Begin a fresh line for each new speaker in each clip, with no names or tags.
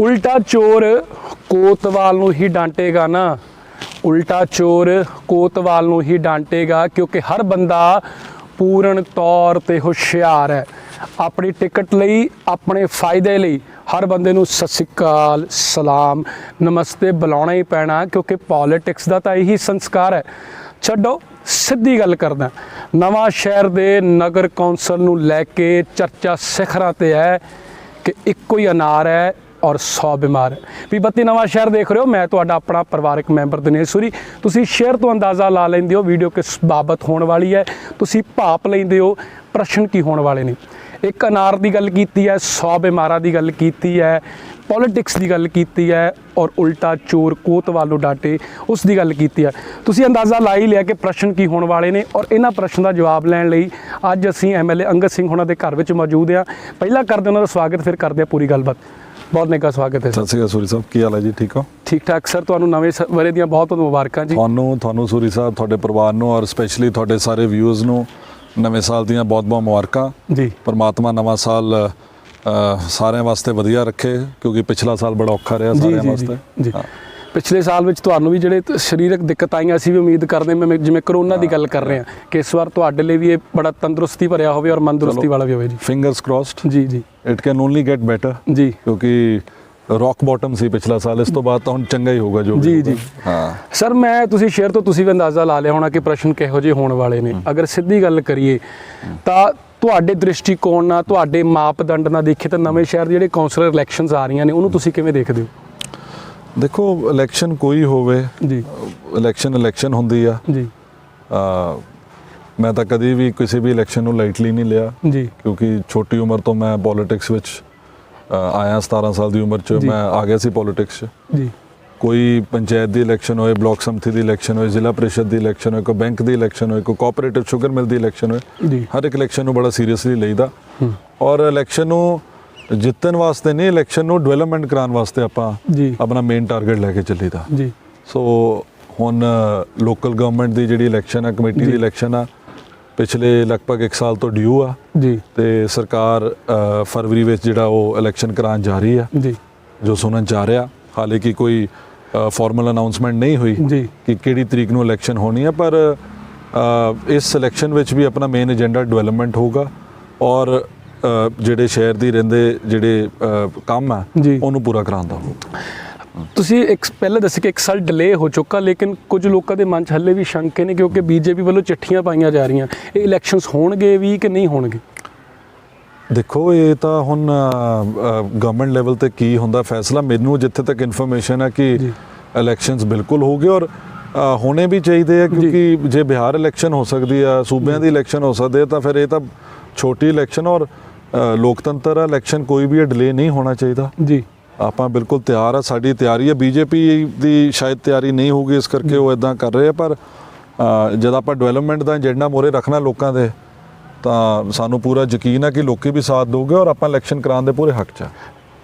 उल्टा चोर कोतवाल नूं ही डांटेगा ना, उल्टा चोर कोतवाल नूं ही डांटेगा, क्योंकि हर बंदा पूर्ण तौर ते हुशियार है। अपनी टिकट लई, अपने फायदे लई हर बंदे नूं सत श्री अकाल, सलाम, नमस्ते बुलाउणा ही पैना, क्योंकि पॉलिटिक्स दा तां यही संस्कार है। छड्डो, सीधी गल करदा, नवां शहर दे नगर कौंसल नूं लैके चर्चा सिखरां ते है कि इक्को ही अनार है और 100 बीमार है। भी बत्ती नवां शहर देख रहे हो, मैं तुहाडा अपना परिवारक मैंबर दिनेश सूरी। तुसीं शेयर तो अंदाज़ा ला लैंदे हो वीडियो किस बाबत होने वाली है, तुसीं भाप लैंदे हो प्रश्न की होने वाले ने। एक अनार की गल कीती है, 100 बीमारां की गल कीती है, पॉलिटिक्स की गल कीती है, और उल्टा चोर कोतवाल नूं डांटे उस दी गल कीती है। तुसीं अंदाज़ा ला ही लिया कि प्रश्न की होने वाले ने, और इन्हां प्रश्न का जवाब लैण लई अज असीं MLA अंगद सिंह होणां दे घर विच मौजूद हाँ। पहिलां करदे उन्हां दा स्वागत, फिर करदे पूरी गलबात। बहुत नेका स्वागत है।
सत श्री अकाल सूरी साहब, की हाल है जी? ठीक हो?
ठीक ठाक सर, तुहानूं नवें वरे दीआं बहुत बहुत मुबारकां जी।
ਤੁਹਾਨੂੰ सूरी साहब, ਤੁਹਾਡੇ ਪਰਿਵਾਰ ਨੂੰ और स्पैशली ਤੁਹਾਡੇ ਸਾਰੇ व्यूअर्स ਨੂੰ ਨਵੇਂ ਸਾਲ ਦੀਆਂ ਬਹੁਤ ਬਹੁਤ ਮੁਬਾਰਕਾਂ
ਜੀ।
ਪਰਮਾਤਮਾ ਨਵਾਂ ਸਾਲ ਸਾਰਿਆਂ ਵਾਸਤੇ ਵਧੀਆ ਰੱਖੇ, ਕਿਉਂਕਿ ਪਿਛਲਾ ਸਾਲ ਬੜਾ ਔਖਾ ਰਿਹਾ ਸਾਰਿਆਂ ਵਾਸਤੇ
ਜੀ। पिछले साल में ਤੁਹਾਨੂੰ भी ਜਿਹੜੇ ਸਰੀਰਕ ਦਿੱਕਤ ਆਈਆਂ, ਅਸੀਂ ਵੀ ਉਮੀਦ ਕਰਦੇ ਹਾਂ ਜਿਵੇਂ ਕਰੋਨਾ ਦੀ ਗੱਲ ਕਰ ਰਹੇ ਹਾਂ ਕਿ ਇਸ ਵਾਰ ਤੁਹਾਡੇ ਲਈ ਵੀ ਇਹ ਬੜਾ ਤੰਦਰੁਸਤੀ ਭਰਿਆ ਹੋਵੇ ਔਰ ਮਨਦਰੁਸਤੀ ਵਾਲਾ ਵੀ ਹੋਵੇ ਜੀ।
ਫਿੰਗਰਸ ਕ੍ਰੋਸਡ
ਜੀ ਜੀ।
It can only get better
ਜੀ,
ਕਿਉਂਕਿ ਰੌਕ ਬਾਟਮ ਸੀ ਪਿਛਲਾ ਸਾਲ, ਇਸ ਤੋਂ ਬਾਅਦ ਤਾਂ ਹੁਣ ਚੰਗਾ ਹੀ ਹੋਊਗਾ ਜੋ
ਜੀ ਜੀ।
ਹਾਂ
ਸਰ, ਮੈਂ ਤੁਸੀਂ ਸ਼ੇਅਰ ਤੋਂ ਤੁਸੀਂ ਵੀ ਅੰਦਾਜ਼ਾ ਲਾ ਲਿਆ ਹੋਣਾ ਕਿ ਪ੍ਰਸ਼ਨ ਕਿਹੋ ਜਿਹੇ ਹੋਣ ਵਾਲੇ ਨੇ। ਅਗਰ ਸਿੱਧੀ ਗੱਲ ਕਰੀਏ ਤਾਂ ਤੁਹਾਡੇ ਦ੍ਰਿਸ਼ਟੀਕੋਣ ਨਾਲ, ਤੁਹਾਡੇ ਮਾਪਦੰਡ ਨਾਲ ਦੇਖੀਏ ਤਾਂ ਨਵੇਂ ਸ਼ਹਿਰ ਦੇ ਜਿਹੜੇ ਕੌਂਸਲਰ ਇਲੈਕਸ਼ਨਸ ਆ ਰਹੀਆਂ ਨੇ, ਉਹਨੂੰ ਤੁਸੀਂ ਕਿਵੇਂ ਦੇਖਦੇ ਹੋ?
ਦੇਖੋ, ਇਲੈਕਸ਼ਨ ਕੋਈ ਹੋਵੇ
ਜੀ,
ਇਲੈਕਸ਼ਨ ਹੁੰਦੀ ਆ
ਜੀ।
ਮੈਂ ਤਾਂ ਕਦੀ ਵੀ ਕਿਸੇ ਵੀ ਇਲੈਕਸ਼ਨ ਨੂੰ ਲਾਈਟਲੀ ਨਹੀਂ ਲਿਆ
ਜੀ,
ਕਿਉਂਕਿ ਛੋਟੀ ਉਮਰ ਤੋਂ ਮੈਂ ਪੋਲਿਟਿਕਸ ਵਿੱਚ ਆਇਆ। 17 ਸਾਲ ਦੀ ਉਮਰ 'ਚ ਮੈਂ ਆ ਗਿਆ ਸੀ ਪੋਲਿਟਿਕਸ 'ਚ।
ਜੀ।
ਕੋਈ ਪੰਚਾਇਤ ਦੀ ਇਲੈਕਸ਼ਨ ਹੋਏ, ਬਲਾਕ ਸਮਿਤੀ ਦੀ ਇਲੈਕਸ਼ਨ ਹੋਏ, ਜ਼ਿਲ੍ਹਾ ਪ੍ਰੀਸ਼ਦ ਦੀ ਇਲੈਕਸ਼ਨ ਹੋਏ, ਕੋਈ ਬੈਂਕ ਦੀ ਇਲੈਕਸ਼ਨ ਹੋਏ, ਕੋਈ ਕੋਆਪਰੇਟਿਵ ਸ਼ੂਗਰ ਮਿਲ ਦੀ ਇਲੈਕਸ਼ਨ ਹੋਏ,
ਜੀ।
ਹਰ ਇੱਕ ਇਲੈਕਸ਼ਨ ਨੂੰ ਬੜਾ ਸੀਰੀਅਸਲੀ ਲਈਦਾ। ਔਰ ਇਲੈਕਸ਼ਨ ਨੂੰ ਜਿੱਤਣ ਵਾਸਤੇ ਨਹੀਂ, ਇਲੈਕਸ਼ਨ ਨੂੰ ਡਿਵੈਲਪਮੈਂਟ ਕਰਾਉਣ ਵਾਸਤੇ ਆਪਾਂ ਆਪਣਾ ਮੇਨ ਟਾਰਗੇਟ ਲੈ ਕੇ ਚੱਲੀਦਾ
ਜੀ।
ਸੋ ਹੁਣ ਲੋਕਲ ਗਵਰਨਮੈਂਟ ਦੀ ਜਿਹੜੀ ਇਲੈਕਸ਼ਨ ਆ, ਕਮੇਟੀ ਦੀ ਇਲੈਕਸ਼ਨ ਆ, ਪਿਛਲੇ ਲਗਭਗ 1 ਸਾਲ ਤੋਂ ਡਿਊ ਆ
ਜੀ।
ਤੇ ਸਰਕਾਰ ਫਰਵਰੀ ਵਿੱਚ ਜਿਹੜਾ ਉਹ ਇਲੈਕਸ਼ਨ ਕਰਾਉਣ ਜਾ ਰਹੀ ਆ
ਜੀ,
ਜੋ ਸੁਣਨ ਜਾ ਰਿਹਾ। ਹਾਲੇ ਕਿ ਕੋਈ ਫਾਰਮਲ ਅਨਾਉਂਸਮੈਂਟ ਨਹੀਂ ਹੋਈ ਕਿ ਕਿਹੜੀ ਤਰੀਕ ਨੂੰ ਇਲੈਕਸ਼ਨ ਹੋਣੀ ਹੈ, ਪਰ ਇਸ ਇਲੈਕਸ਼ਨ ਵਿੱਚ ਵੀ ਆਪਣਾ ਮੇਨ ਏਜੰਡਾ ਡਿਵੈਲਪਮੈਂਟ ਹੋਊਗਾ ਔਰ ਜਿਹੜੇ ਸ਼ਹਿਰ ਦੀ ਰਹਿੰਦੇ ਜਿਹੜੇ ਕੰਮ ਆ ਉਹਨੂੰ ਪੂਰਾ ਕਰਾਉਣਾ ਹੋਊਗਾ।
ਤੁਸੀਂ ਪਹਿਲੇ ਦੱਸਿਆ ਕਿ 1 ਸਾਲ ਡਿਲੇ ਹੋ ਚੁੱਕਾ, ਲੇਕਿਨ ਕੁਝ ਲੋਕਾਂ ਦੇ ਮਨ 'ਚ ਹੱਲੇ ਵੀ ਸ਼ੰਕੇ ਨੇ ਕਿਉਂਕਿ BJP ਵੱਲੋਂ ਚਿੱਠੀਆਂ ਪਾਈਆਂ ਜਾ ਰਹੀਆਂ। ਇਹ ਇਲੈਕਸ਼ਨਸ ਹੋਣਗੇ ਵੀ ਕਿ ਨਹੀਂ ਹੋਣਗੇ?
ਦੇਖੋ, ਇਹ ਤਾਂ ਹੁਣ ਗਵਰਨਮੈਂਟ ਲੈਵਲ ਤੇ ਕੀ ਹੁੰਦਾ ਫੈਸਲਾ। ਮੈਨੂੰ ਜਿੱਥੇ ਤੱਕ ਇਨਫੋਰਮੇਸ਼ਨ ਹੈ ਕਿ ਇਲੈਕਸ਼ਨਸ ਬਿਲਕੁਲ ਹੋ ਗਏ ਔਰ ਹੋਣੇ ਵੀ ਚਾਹੀਦੇ ਆ, ਕਿਉਂਕਿ ਜੇ ਬਿਹਾਰ ਇਲੈਕਸ਼ਨ ਹੋ ਸਕਦੀ ਆ, ਸੂਬਿਆਂ ਦੀ ਇਲੈਕਸ਼ਨ ਹੋ ਸਕਦੀ ਹੈ, ਤਾਂ ਫਿਰ ਇਹ ਤਾਂ ਛੋਟੀ ਇਲੈਕਸ਼ਨ ਔਰ ਲੋਕਤੰਤਰ ਆ, ਇਲੈਕਸ਼ਨ ਕੋਈ ਵੀ ਡਿਲੇ ਨਹੀਂ ਹੋਣਾ ਚਾਹੀਦਾ
ਜੀ।
ਆਪਾਂ ਬਿਲਕੁਲ ਤਿਆਰ ਆ, ਸਾਡੀ ਤਿਆਰੀ ਹੈ। BJP ਦੀ ਸ਼ਾਇਦ ਤਿਆਰੀ ਨਹੀਂ ਹੋਊਗੀ, ਇਸ ਕਰਕੇ ਉਹ ਇੱਦਾਂ ਕਰ ਰਹੇ ਆ, ਪਰ ਜਦ ਆਪਾਂ ਡਿਵੈਲਪਮੈਂਟ ਦਾ ਏਜੰਡਾ ਮੋਰੇ ਰੱਖਣਾ ਲੋਕਾਂ ਦੇ, ਤਾਂ ਸਾਨੂੰ ਪੂਰਾ ਯਕੀਨ ਹੈ ਕਿ ਲੋਕੀ ਵੀ ਸਾਥ ਦੇਊਗੇ ਔਰ ਆਪਾਂ ਇਲੈਕਸ਼ਨ ਕਰਾਉਣ ਦੇ ਪੂਰੇ ਹੱਕ 'ਚ।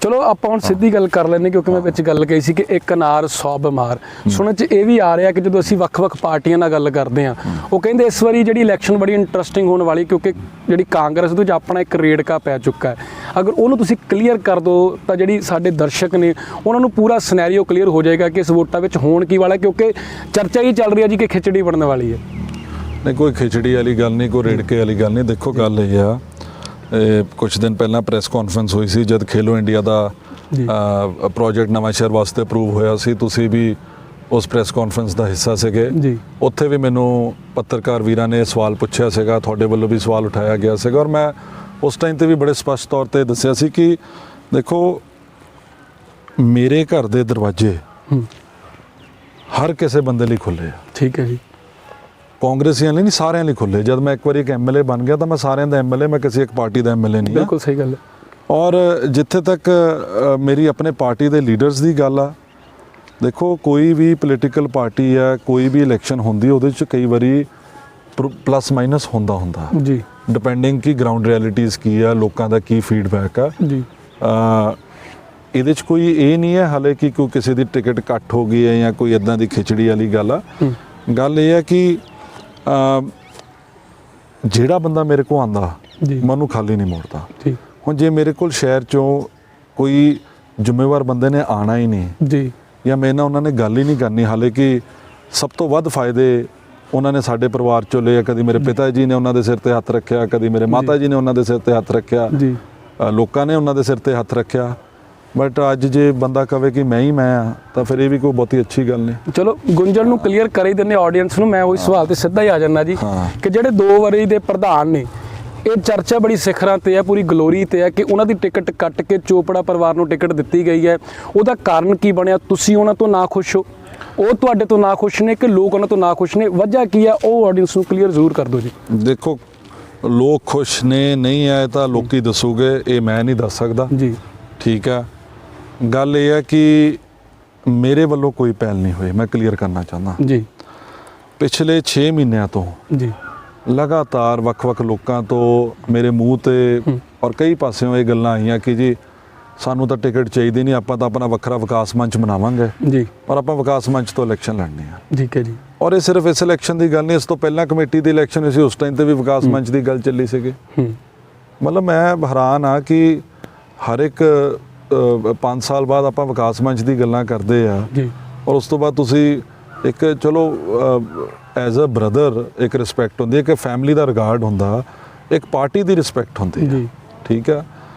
ਚਲੋ ਆਪਾਂ ਹੁਣ ਸਿੱਧੀ ਗੱਲ ਕਰ ਲੈਂਦੇ, ਕਿਉਂਕਿ ਮੈਂ ਵਿੱਚ ਗੱਲ ਕਹੀ ਸੀ ਕਿ ਇੱਕ ਅਨਾਰ 100 ਬਿਮਾਰ। ਸੁਣਨ 'ਚ ਇਹ ਵੀ ਆ ਰਿਹਾ ਕਿ ਜਦੋਂ ਅਸੀਂ ਵੱਖ-ਵੱਖ ਪਾਰਟੀਆਂ ਨਾਲ ਗੱਲ ਕਰਦੇ ਹਾਂ, ਉਹ ਕਹਿੰਦੇ ਇਸ ਵਾਰੀ ਜਿਹੜੀ ਇਲੈਕਸ਼ਨ ਬੜੀ ਇੰਟਰਸਟਿੰਗ ਹੋਣ ਵਾਲੀ, ਕਿਉਂਕਿ ਜਿਹੜੀ ਕਾਂਗਰਸ ਉਹਦੇ 'ਚ ਆਪਣਾ ਇੱਕ ਰੇੜਕਾ ਪੈ ਚੁੱਕਾ ਹੈ। ਅਗਰ ਉਹਨੂੰ ਤੁਸੀਂ ਕਲੀਅਰ ਕਰ ਦਿਓ ਤਾਂ ਜਿਹੜੀ ਸਾਡੇ ਦਰਸ਼ਕ ਨੇ ਉਹਨਾਂ ਨੂੰ ਪੂਰਾ ਸਿਨੈਰੀਓ ਕਲੀਅਰ ਹੋ ਜਾਏਗਾ ਕਿ ਇਸ ਵੋਟਾਂ ਵਿੱਚ ਹੋਣ ਕੀ ਵਾਲਾ, ਕਿਉਂਕਿ ਚਰਚਾ ਹੀ ਚੱਲ ਰਹੀ ਹੈ ਜੀ ਕਿ ਖਿਚੜੀ ਬਣਨ ਵਾਲੀ ਹੈ।
ਨਹੀਂ, ਕੋਈ ਖਿਚੜੀ ਵਾਲੀ ਗੱਲ ਨਹੀਂ, ਕੋਈ ਰੇੜਕੇ ਵਾਲੀ ਗੱਲ ਨਹੀਂ। ਦੇਖੋ, ਗੱਲ ਇਹ ਆ, ਕੁਝ ਦਿਨ ਪਹਿਲਾਂ ਪ੍ਰੈਸ ਕਾਨਫਰੰਸ ਹੋਈ ਸੀ ਜਦ ਖੇਲੋ ਇੰਡੀਆ ਦਾ ਪ੍ਰੋਜੈਕਟ ਨਵਾਂ ਸ਼ਹਿਰ ਵਾਸਤੇ ਅਪਰੂਵ ਹੋਇਆ ਸੀ। ਤੁਸੀਂ ਵੀ ਉਸ ਪ੍ਰੈਸ ਕਾਨਫਰੰਸ ਦਾ ਹਿੱਸਾ ਸੀਗੇ। ਉੱਥੇ ਵੀ ਮੈਨੂੰ ਪੱਤਰਕਾਰ ਵੀਰਾਂ ਨੇ ਸਵਾਲ ਪੁੱਛਿਆ ਸੀਗਾ, ਤੁਹਾਡੇ ਵੱਲੋਂ ਵੀ ਸਵਾਲ ਉਠਾਇਆ ਗਿਆ ਸੀਗਾ, ਔਰ ਮੈਂ ਉਸ ਟਾਈਮ 'ਤੇ ਵੀ ਬੜੇ ਸਪਸ਼ਟ ਤੌਰ 'ਤੇ ਦੱਸਿਆ ਸੀ ਕਿ ਦੇਖੋ, ਮੇਰੇ ਘਰ ਦੇ ਦਰਵਾਜ਼ੇ ਹਰ ਕਿਸੇ ਬੰਦੇ ਲਈ ਖੁੱਲ੍ਹੇ ਆ। ਠੀਕ ਹੈ ਜੀ। ਕਾਂਗਰਸੀਆਂ ਲਈ ਨਹੀਂ, ਸਾਰਿਆਂ ਲਈ ਖੁੱਲ੍ਹੇ। ਜਦ ਮੈਂ ਇੱਕ ਵਾਰੀ ਇੱਕ MLA ਬਣ ਗਿਆ ਤਾਂ ਮੈਂ ਸਾਰਿਆਂ ਦਾ MLA, ਮੈਂ ਕਿਸੇ ਇੱਕ ਪਾਰਟੀ ਦਾ MLA ਨਹੀਂ।
ਬਿਲਕੁਲ ਸਹੀ ਗੱਲ ਹੈ।
ਔਰ ਜਿੱਥੇ ਤੱਕ ਮੇਰੀ ਆਪਣੇ ਪਾਰਟੀ ਦੇ ਲੀਡਰਸ ਦੀ ਗੱਲ ਆ, ਦੇਖੋ, ਕੋਈ ਵੀ ਪੋਲੀਟੀਕਲ ਪਾਰਟੀ ਆ, ਕੋਈ ਵੀ ਇਲੈਕਸ਼ਨ ਹੁੰਦੀ, ਉਹਦੇ 'ਚ ਕਈ ਵਾਰੀ ਪਲੱਸ ਮਾਈਨਸ ਹੁੰਦਾ ਜੀ, ਡਿਪੈਂਡਿੰਗ ਕਿ ਗਰਾਊਂਡ ਰਿਐਲਿਟੀਜ਼ ਕੀ ਆ, ਲੋਕਾਂ ਦਾ ਕੀ ਫੀਡਬੈਕ ਆ ਜੀ। ਇਹਦੇ 'ਚ ਕੋਈ ਇਹ ਨਹੀਂ ਹੈ ਹਾਲੇ ਕਿ ਕੋਈ ਕਿਸੇ ਦੀ ਟਿਕਟ ਕੱਟ ਹੋ ਗਈ ਹੈ ਜਾਂ ਕੋਈ ਇੱਦਾਂ ਦੀ ਖਿਚੜੀ ਵਾਲੀ ਗੱਲ ਆ। ਗੱਲ ਇਹ ਹੈ ਕਿ ਜਿਹੜਾ ਬੰਦਾ ਮੇਰੇ ਕੋਲ ਆਉਂਦਾ, ਮੈਂ ਉਹਨੂੰ ਖਾਲੀ ਨਹੀਂ ਮੋੜਦਾ। ਹੁਣ ਜੇ ਮੇਰੇ ਕੋਲ ਸ਼ਹਿਰ 'ਚੋਂ ਕੋਈ ਜ਼ਿੰਮੇਵਾਰ ਬੰਦੇ ਨੇ ਆਣਾ ਹੀ ਨਹੀਂ
ਜੀ
ਜਾਂ ਮੇਰੇ ਨਾਲ ਉਹਨਾਂ ਨੇ ਗੱਲ ਹੀ ਨਹੀਂ ਕਰਨੀ। ਹਾਲੇ ਕਿ ਸਭ ਤੋਂ ਵੱਧ ਫਾਇਦੇ ਉਹਨਾਂ ਨੇ ਸਾਡੇ ਪਰਿਵਾਰ ਚੋਂ ਲਏ। ਕਦੀ ਮੇਰੇ ਪਿਤਾ ਜੀ ਨੇ ਉਹਨਾਂ ਦੇ ਸਿਰ ਤੇ ਹੱਥ ਰੱਖਿਆ, ਕਦੀ ਮੇਰੇ ਮਾਤਾ ਜੀ ਨੇ ਉਹਨਾਂ ਦੇ ਸਿਰ ਤੇ ਹੱਥ ਰੱਖਿਆ,
ਜੀ
ਲੋਕਾਂ ਨੇ ਉਹਨਾਂ ਦੇ ਸਿਰ ਤੇ ਹੱਥ ਰੱਖਿਆ। ਬਟ ਅੱਜ ਜੇ ਬੰਦਾ ਕਵੇ ਕਿ ਮੈਂ ਹੀ ਮੈਂ ਆ ਤਾਂ ਫਿਰ ਇਹ ਵੀ ਕੋਈ ਬਹੁਤੀ ਅੱਛੀ ਗੱਲ ਨਹੀਂ।
ਚਲੋ ਗੁੰਝਲ ਨੂੰ ਕਲੀਅਰ ਕਰ ਹੀ ਦਿੰਦੇ ਆਡੀਅנס ਨੂੰ। ਮੈਂ ਉਹੀ ਸਵਾਲ ਤੇ ਸਿੱਧਾ ਹੀ ਆ ਜਾਂਦਾ ਜੀ ਕਿ ਜਿਹੜੇ 2 ਵਾਰੀ ਦੇ ਪ੍ਰਧਾਨ ਨੇ, ਇਹ ਚਰਚਾ ਬੜੀ ਸਿਖਰਾਂ ਤੇ ਹੈ, ਪੂਰੀ ਗਲੋਰੀ ਤੇ ਹੈ ਕਿ ਉਹਨਾਂ ਦੀ ਟਿਕਟ ਕੱਟ ਕੇ ਚੋਪੜਾ ਪਰਿਵਾਰ ਨੂੰ ਟਿਕਟ ਦਿੱਤੀ ਗਈ ਹੈ। ਉਹਦਾ ਕਾਰਨ ਕੀ ਬਣਿਆ? ਤੁਸੀਂ ਉਹਨਾਂ ਤੋਂ ਨਾ ਖੁਸ਼ ਹੋ, ਉਹ ਤੁਹਾਡੇ ਤੋਂ ਨਾ ਖੁਸ਼ ਨੇ ਕਿ ਲੋਕ ਉਹਨਾਂ ਤੋਂ ਨਾ ਖੁਸ਼ ਨੇ? ਵਜ੍ਹਾ ਕੀ ਹੈ ਉਹ ਆਡੀਅנס ਨੂੰ ਕਲੀਅਰ ਜ਼ਰੂਰ ਕਰ ਦਿਓ ਜੀ।
ਦੇਖੋ, ਲੋਕ ਖੁਸ਼ ਨੇ ਨਹੀਂ ਆਏ ਤਾਂ ਲੋਕੀ ਦੱਸੂਗੇ, ਇਹ ਮੈਂ ਨਹੀਂ ਦੱਸ ਸਕਦਾ
ਜੀ।
ਠੀਕ ਹੈ, ਗੱਲ ਇਹ ਹੈ ਕਿ ਮੇਰੇ ਵੱਲੋਂ ਕੋਈ ਪਹਿਲ ਨਹੀਂ ਹੋਈ। ਮੈਂ ਕਲੀਅਰ ਕਰਨਾ ਚਾਹੁੰਦਾ
ਜੀ।
ਪਿਛਲੇ 6 ਮਹੀਨਿਆਂ ਤੋਂ
ਜੀ
ਲਗਾਤਾਰ ਵੱਖ-ਵੱਖ ਲੋਕਾਂ ਤੋਂ ਮੇਰੇ ਮੂੰਹ ਤੇ ਔਰ ਕਈ ਪਾਸਿਓਂ ਇਹ ਗੱਲਾਂ ਆਈਆਂ ਕਿ ਜੀ ਸਾਨੂੰ ਤਾਂ ਟਿਕਟ ਚਾਹੀਦੀ ਨਹੀਂ, ਆਪਾਂ ਤਾਂ ਆਪਣਾ ਵੱਖਰਾ ਵਿਕਾਸ ਮੰਚ ਬਣਾਵਾਂਗੇ
ਜੀ,
ਔਰ ਆਪਾਂ ਵਿਕਾਸ ਮੰਚ ਤੋਂ ਇਲੈਕਸ਼ਨ ਲੜਨੀ ਆ।
ਠੀਕ ਹੈ ਜੀ।
ਔਰ ਇਹ ਸਿਰਫ ਇਸ ਇਲੈਕਸ਼ਨ ਦੀ ਗੱਲ ਨਹੀਂ, ਇਸ ਤੋਂ ਪਹਿਲਾਂ ਕਮੇਟੀ ਦੀ ਇਲੈਕਸ਼ਨ ਹੋਈ ਸੀ, ਉਸ ਟਾਈਮ ਤੇ ਵੀ ਵਿਕਾਸ ਮੰਚ ਦੀ ਗੱਲ ਚੱਲੀ ਸੀਗੀ। ਮਤਲਬ ਮੈਂ ਹੈਰਾਨ ਆ ਕਿ ਹਰ ਇੱਕ 5 ਸਾਲ ਬਾਅਦ ਆਪਾਂ ਵਿਕਾਸ ਮੰਚ ਦੀ ਗੱਲਾਂ ਕਰਦੇ ਆ
ਜੀ।
ਔਰ ਉਸ ਤੋਂ ਬਾਅਦ ਤੁਸੀਂ ਇੱਕ ਚਲੋ ਐਜ਼ ਅ ਬ੍ਰਦਰ ਇੱਕ ਰਿਸਪੈਕਟ ਹੁੰਦੀ ਹੈ, ਇੱਕ ਫੈਮਿਲੀ ਦਾ ਰਿਗਾਰਡ ਹੁੰਦਾ, ਇੱਕ ਪਾਰਟੀ ਦੀ ਰਿਸਪੈਕਟ ਹੁੰਦੀ ਹੈ।
ਜੀ।
ਠੀਕ ਆ,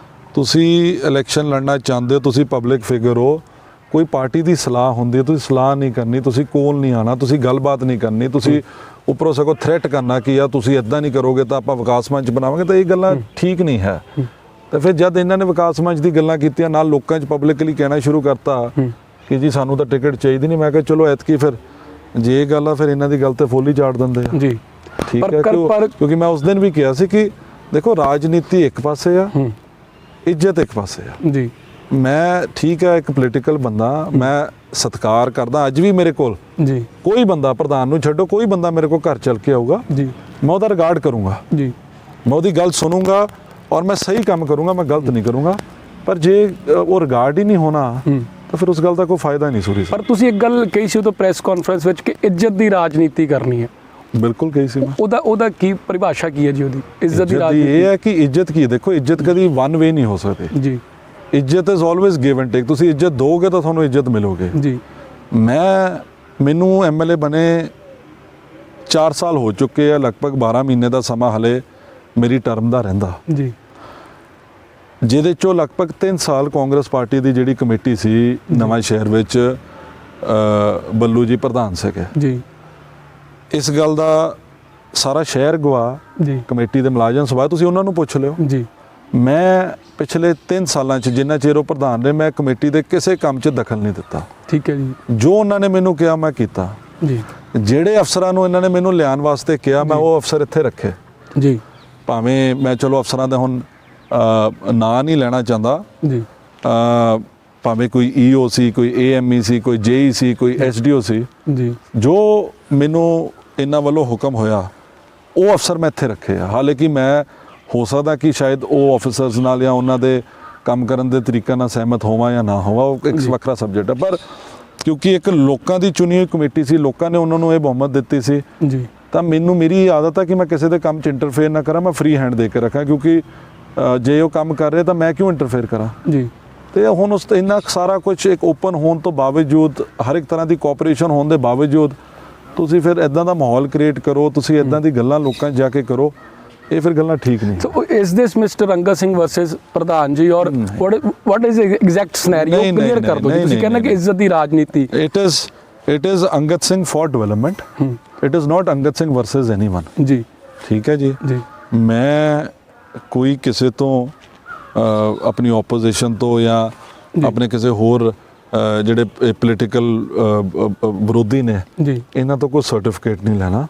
ਤੁਸੀਂ ਇਲੈਕਸ਼ਨ ਲੜਨਾ ਚਾਹੁੰਦੇ ਹੋ, ਤੁਸੀਂ ਪਬਲਿਕ ਫਿਗਰ ਹੋ, ਕੋਈ ਪਾਰਟੀ ਦੀ ਸਲਾਹ ਹੁੰਦੀ ਹੈ, ਤੁਸੀਂ ਸਲਾਹ ਨਹੀਂ ਕਰਨੀ, ਤੁਸੀਂ ਕੋਲ ਨਹੀਂ ਆਣਾ, ਤੁਸੀਂ ਗੱਲਬਾਤ ਨਹੀਂ ਕਰਨੀ, ਤੁਸੀਂ ਉੱਪਰੋਂ ਸਗੋਂ ਥ੍ਰੈਟ ਕਰਨਾ ਕਿ ਯਾਰ ਤੁਸੀਂ ਇਦਾਂ ਨਹੀਂ ਕਰੋਗੇ ਤਾਂ ਆਪਾਂ ਵਿਕਾਸ ਮੰਚ ਬਣਾਵਾਂਗੇ, ਤਾਂ ਇਹ ਗੱਲਾਂ ਠੀਕ ਨਹੀਂ ਹੈ। ਤਾਂ ਫਿਰ ਜਦ ਇਹਨਾਂ ਨੇ ਵਿਕਾਸ ਮੰਚ ਦੀ ਗੱਲਾਂ ਕੀਤੀਆਂ, ਨਾਲ ਲੋਕਾਂ 'ਚ ਪਬਲਿਕਲੀ ਕਹਿਣਾ ਸ਼ੁਰੂ ਕਰਤਾ ਕਿ ਜੀ ਸਾਨੂੰ ਤਾਂ ਟਿਕਟ ਚਾਹੀਦੀ ਨਹੀਂ, ਮੈਂ ਕਿਹਾ ਚਲੋ ਐਤਕੀ ਫਿਰ ਜੇ ਇਹ ਗੱਲ ਆ ਫਿਰ ਇਹਨਾਂ ਦੀ ਗੱਲ ਤੇ ਫੁੱਲ ਹੀ ਝਾੜ ਦਿੰਦੇ ਆ। ਜੀ ਠੀਕ ਹੈ, ਕਿਉਂਕਿ ਮੈਂ ਉਸ ਦਿਨ ਵੀ ਕਿਹਾ ਸੀ ਕਿ ਦੇਖੋ ਰਾਜਨੀਤੀ ਇੱਕ ਪਾਸੇ ਆ, ਇੱਜ਼ਤ ਇੱਕ ਪਾਸੇ ਆ। ਜੀ ਮੈਂ ਠੀਕ ਹੈ ਇੱਕ ਪੋਲੀਟੀਕਲ ਬੰਦਾ, ਮੈਂ ਸਤਿਕਾਰ ਕਰਦਾ। ਅੱਜ ਵੀ ਮੇਰੇ ਕੋਲ ਜੀ ਕੋਈ ਬੰਦਾ, ਪ੍ਰਧਾਨ ਨੂੰ ਛੱਡੋ, ਕੋਈ ਬੰਦਾ ਮੇਰੇ ਕੋਲ ਘਰ ਚੱਲ ਕੇ ਆਊਗਾ ਜੀ, ਮੈਂ ਉਹਦਾ ਰਿਗਾਰਡ ਕਰੂੰਗਾ ਜੀ, ਮੈਂ ਉਹਦੀ ਗੱਲ ਸੁਣੂੰਗਾ ਔਰ ਮੈਂ ਸਹੀ ਕੰਮ ਕਰੂੰਗਾ, ਮੈਂ ਗਲਤ ਨਹੀਂ ਕਰੂੰਗਾ। ਪਰ ਜੇ ਉਹ ਰਿਗਾਰਡ ਹੀ ਨਹੀਂ ਹੋਣਾ ਤਾਂ ਫਿਰ ਉਸ ਗੱਲ ਦਾ ਕੋਈ ਫਾਇਦਾ ਨਹੀਂ ਸੂਰੀ।
ਪਰ ਤੁਸੀਂ ਇੱਕ ਗੱਲ ਕਹੀ ਸੀ ਉਦੋਂ ਪ੍ਰੈਸ ਕਾਨਫਰੰਸ ਵਿੱਚ ਕਿ ਇੱਜ਼ਤ ਦੀ ਰਾਜਨੀਤੀ ਕਰਨੀ ਹੈ।
ਬਿਲਕੁਲ ਕਹੀ ਸੀ ਮੈਂ।
ਉਹਦਾ ਕੀ ਪਰਿਭਾਸ਼ਾ ਕੀ ਹੈ ਜੀ ਉਹਦੀ? ਇੱਜ਼ਤ ਦੀ ਰਾਜਨੀਤੀ
ਇਹ ਹੈ ਕਿ ਇੱਜ਼ਤ ਕੀ, ਦੇਖੋ ਇੱਜ਼ਤ ਕਦੀ ਵਨ ਵੇ ਨਹੀਂ ਹੋ ਸਕਦੀ ਜੀ। ਇੱਜ਼ਤ is always give and take. ਤੁਸੀਂ ਇੱਜ਼ਤ ਦੋਗੇ ਤਾਂ ਤੁਹਾਨੂੰ ਇੱਜ਼ਤ ਮਿਲੋਗੇ ਜੀ। ਮੈਨੂੰ ਐਮਐਲਏ ਬਣੇ 4 ਸਾਲ ਹੋ ਚੁੱਕੇ ਆ, ਲਗਭਗ 12 ਮਹੀਨੇ ਦਾ ਸਮਾਂ ਹਲੇ ਮੇਰੀ ਟਰਮ ਦਾ ਰਹਿੰਦਾ ਜੀ, ਜਿਹਦੇ ਚੋਂ ਲਗਭਗ 3 ਸਾਲ ਕਾਂਗਰਸ ਪਾਰਟੀ ਦੀ ਜਿਹੜੀ ਕਮੇਟੀ ਸੀ ਨਵਾਂ ਸ਼ਹਿਰ ਵਿੱਚ ਬੱਲੂ ਜੀ ਪ੍ਰਧਾਨ ਸੀਗੇ ਜੀ। ਇਸ ਗੱਲ ਦਾ ਸਾਰਾ ਸ਼ਹਿਰ ਗਵਾ ਜੀ, ਕਮੇਟੀ ਦੇ ਮੁਲਾਜ਼ਮ ਸਭਾ, ਤੁਸੀਂ ਉਹਨਾਂ ਨੂੰ ਪੁੱਛ ਲਿਓ ਜੀ। ਮੈਂ ਪਿਛਲੇ 3 ਸਾਲਾਂ 'ਚ ਜਿੰਨਾ ਚਿਰ ਉਹ ਪ੍ਰਧਾਨ ਨੇ, ਮੈਂ ਕਮੇਟੀ ਦੇ ਕਿਸੇ ਕੰਮ 'ਚ ਦਖਲ ਨਹੀਂ ਦਿੱਤਾ। ਠੀਕ ਹੈ ਜੀ। ਜੋ ਉਹਨਾਂ ਨੇ ਮੈਨੂੰ ਕਿਹਾ ਮੈਂ ਕੀਤਾ ਜੀ। ਜਿਹੜੇ ਅਫਸਰਾਂ ਨੂੰ ਇਹਨਾਂ ਨੇ ਮੈਨੂੰ ਲਿਆਉਣ ਵਾਸਤੇ ਕਿਹਾ, ਮੈਂ ਉਹ ਅਫਸਰ ਇੱਥੇ ਰੱਖੇ ਜੀ। ਭਾਵੇਂ ਮੈਂ ਚਲੋ ਅਫਸਰਾਂ ਦਾ ਹੁਣ ਨਾਂ ਨਹੀਂ ਲੈਣਾ ਚਾਹੁੰਦਾ ਜੀ, ਭਾਵੇਂ ਕੋਈ ਈਓ ਸੀ, ਕੋਈ ਏਐਮਈ ਸੀ, ਕੋਈ ਜੇਈ ਸੀ, ਕੋਈ ਐਸਡੀਓ ਸੀ ਜੀ, ਜੋ ਮੈਨੂੰ ਇਹਨਾਂ ਵੱਲੋਂ ਹੁਕਮ ਹੋਇਆ ਉਹ ਅਫਸਰ ਮੈਂ ਇੱਥੇ ਰੱਖੇ ਆ। ਹਾਲਾਂਕਿ ਮੈਂ ਹੋ ਸਕਦਾ ਕਿ ਸ਼ਾਇਦ ਉਹ ਆਫਿਸਰਸ ਨਾਲ ਜਾਂ ਉਹਨਾਂ ਦੇ ਕੰਮ ਕਰਨ ਦੇ ਤਰੀਕੇ ਨਾਲ ਸਹਿਮਤ ਹੋਵਾਂ ਜਾਂ ਨਾ ਹੋਵਾਂ, ਉਹ ਇੱਕ ਵੱਖਰਾ ਸਬਜੈਕਟ ਹੈ। ਪਰ ਕਿਉਂਕਿ ਇੱਕ ਲੋਕਾਂ ਦੀ ਚੁਣੀ ਹੋਈ ਕਮੇਟੀ ਸੀ, ਲੋਕਾਂ ਨੇ ਉਹਨਾਂ ਨੂੰ ਇਹ ਬਹੁਮਤ ਦਿੱਤੀ ਸੀ ਜੀ, ਤਾਂ ਮੇਰੀ ਆਦਤ ਹੈ ਕਿ ਮੈਂ ਕਿਸੇ ਦੇ ਕੰਮ 'ਚ ਇੰਟਰਫੇਅਰ ਨਾ ਕਰਾਂ, ਮੈਂ ਫ੍ਰੀ ਹੈਂਡ ਦੇ ਕੇ ਰੱਖਾਂ। ਕਿਉਂਕਿ ਜੇ ਉਹ ਕੰਮ ਕਰ ਰਹੇ ਤਾਂ ਮੈਂ ਕਿਉਂ ਇੰਟਰਫੇਅਰ ਕਰਾਂ ਜੀ। ਤੇ ਹੁਣ ਉਸ ਇੰਨਾ ਸਾਰਾ ਕੁਝ ਇੱਕ ਓਪਨ ਹੋਣ ਤੋਂ ਬਾਵਜੂਦ, ਹਰ ਇੱਕ ਤਰ੍ਹਾਂ ਦੀ ਕੋਆਪਰੇਸ਼ਨ ਹੋਣ ਦੇ ਬਾਵਜੂਦ ਤੁਸੀਂ ਫਿਰ ਇਦਾਂ ਦਾ ਮਾਹੌਲ ਕ੍ਰੀਏਟ ਕਰੋ, ਤੁਸੀਂ ਇਦਾਂ ਦੀ ਗੱਲਾਂ ਲੋਕਾਂ 'ਚ ਜਾ ਕੇ ਕਰੋ, ਇਹ ਫਿਰ ਗੱਲਾਂ ਠੀਕ ਨਹੀਂ। ਸੋ ਇਸ ਦਿਸ ਮਿਸਟਰ ਅੰਗਦ ਸਿੰਘ ਵਰਸਸ ਪ੍ਰਧਾਨ ਜੀ, ਔਰ what is exact scenario clear ਕਰ ਦਿਓ ਜੀ। ਤੁਸੀਂ ਕਹਿੰਦੇ ਕਿ ਇੱਜ਼ਤ ਦੀ ਰਾਜਨੀਤੀ, it is Angad Singh for development, it is not Angad Singh versus anyone ਜੀ। ਠੀਕ ਹੈ ਜੀ। ਮੈਂ ਕੋਈ ਕਿਸੇ ਤੋਂ ਆਪਣੀ ਆਪੋਜੀਸ਼ਨ ਤੋਂ ਜਾਂ ਆਪਣੇ ਕਿਸੇ ਹੋਰ ਜਿਹੜੇ ਪੋਲੀਟੀਕਲ ਵਿਰੋਧੀ ਨੇ ਜੀ, ਇਹਨਾਂ ਤੋਂ ਕੋਈ ਸਰਟੀਫਿਕੇਟ ਨਹੀਂ ਲੈਣਾ।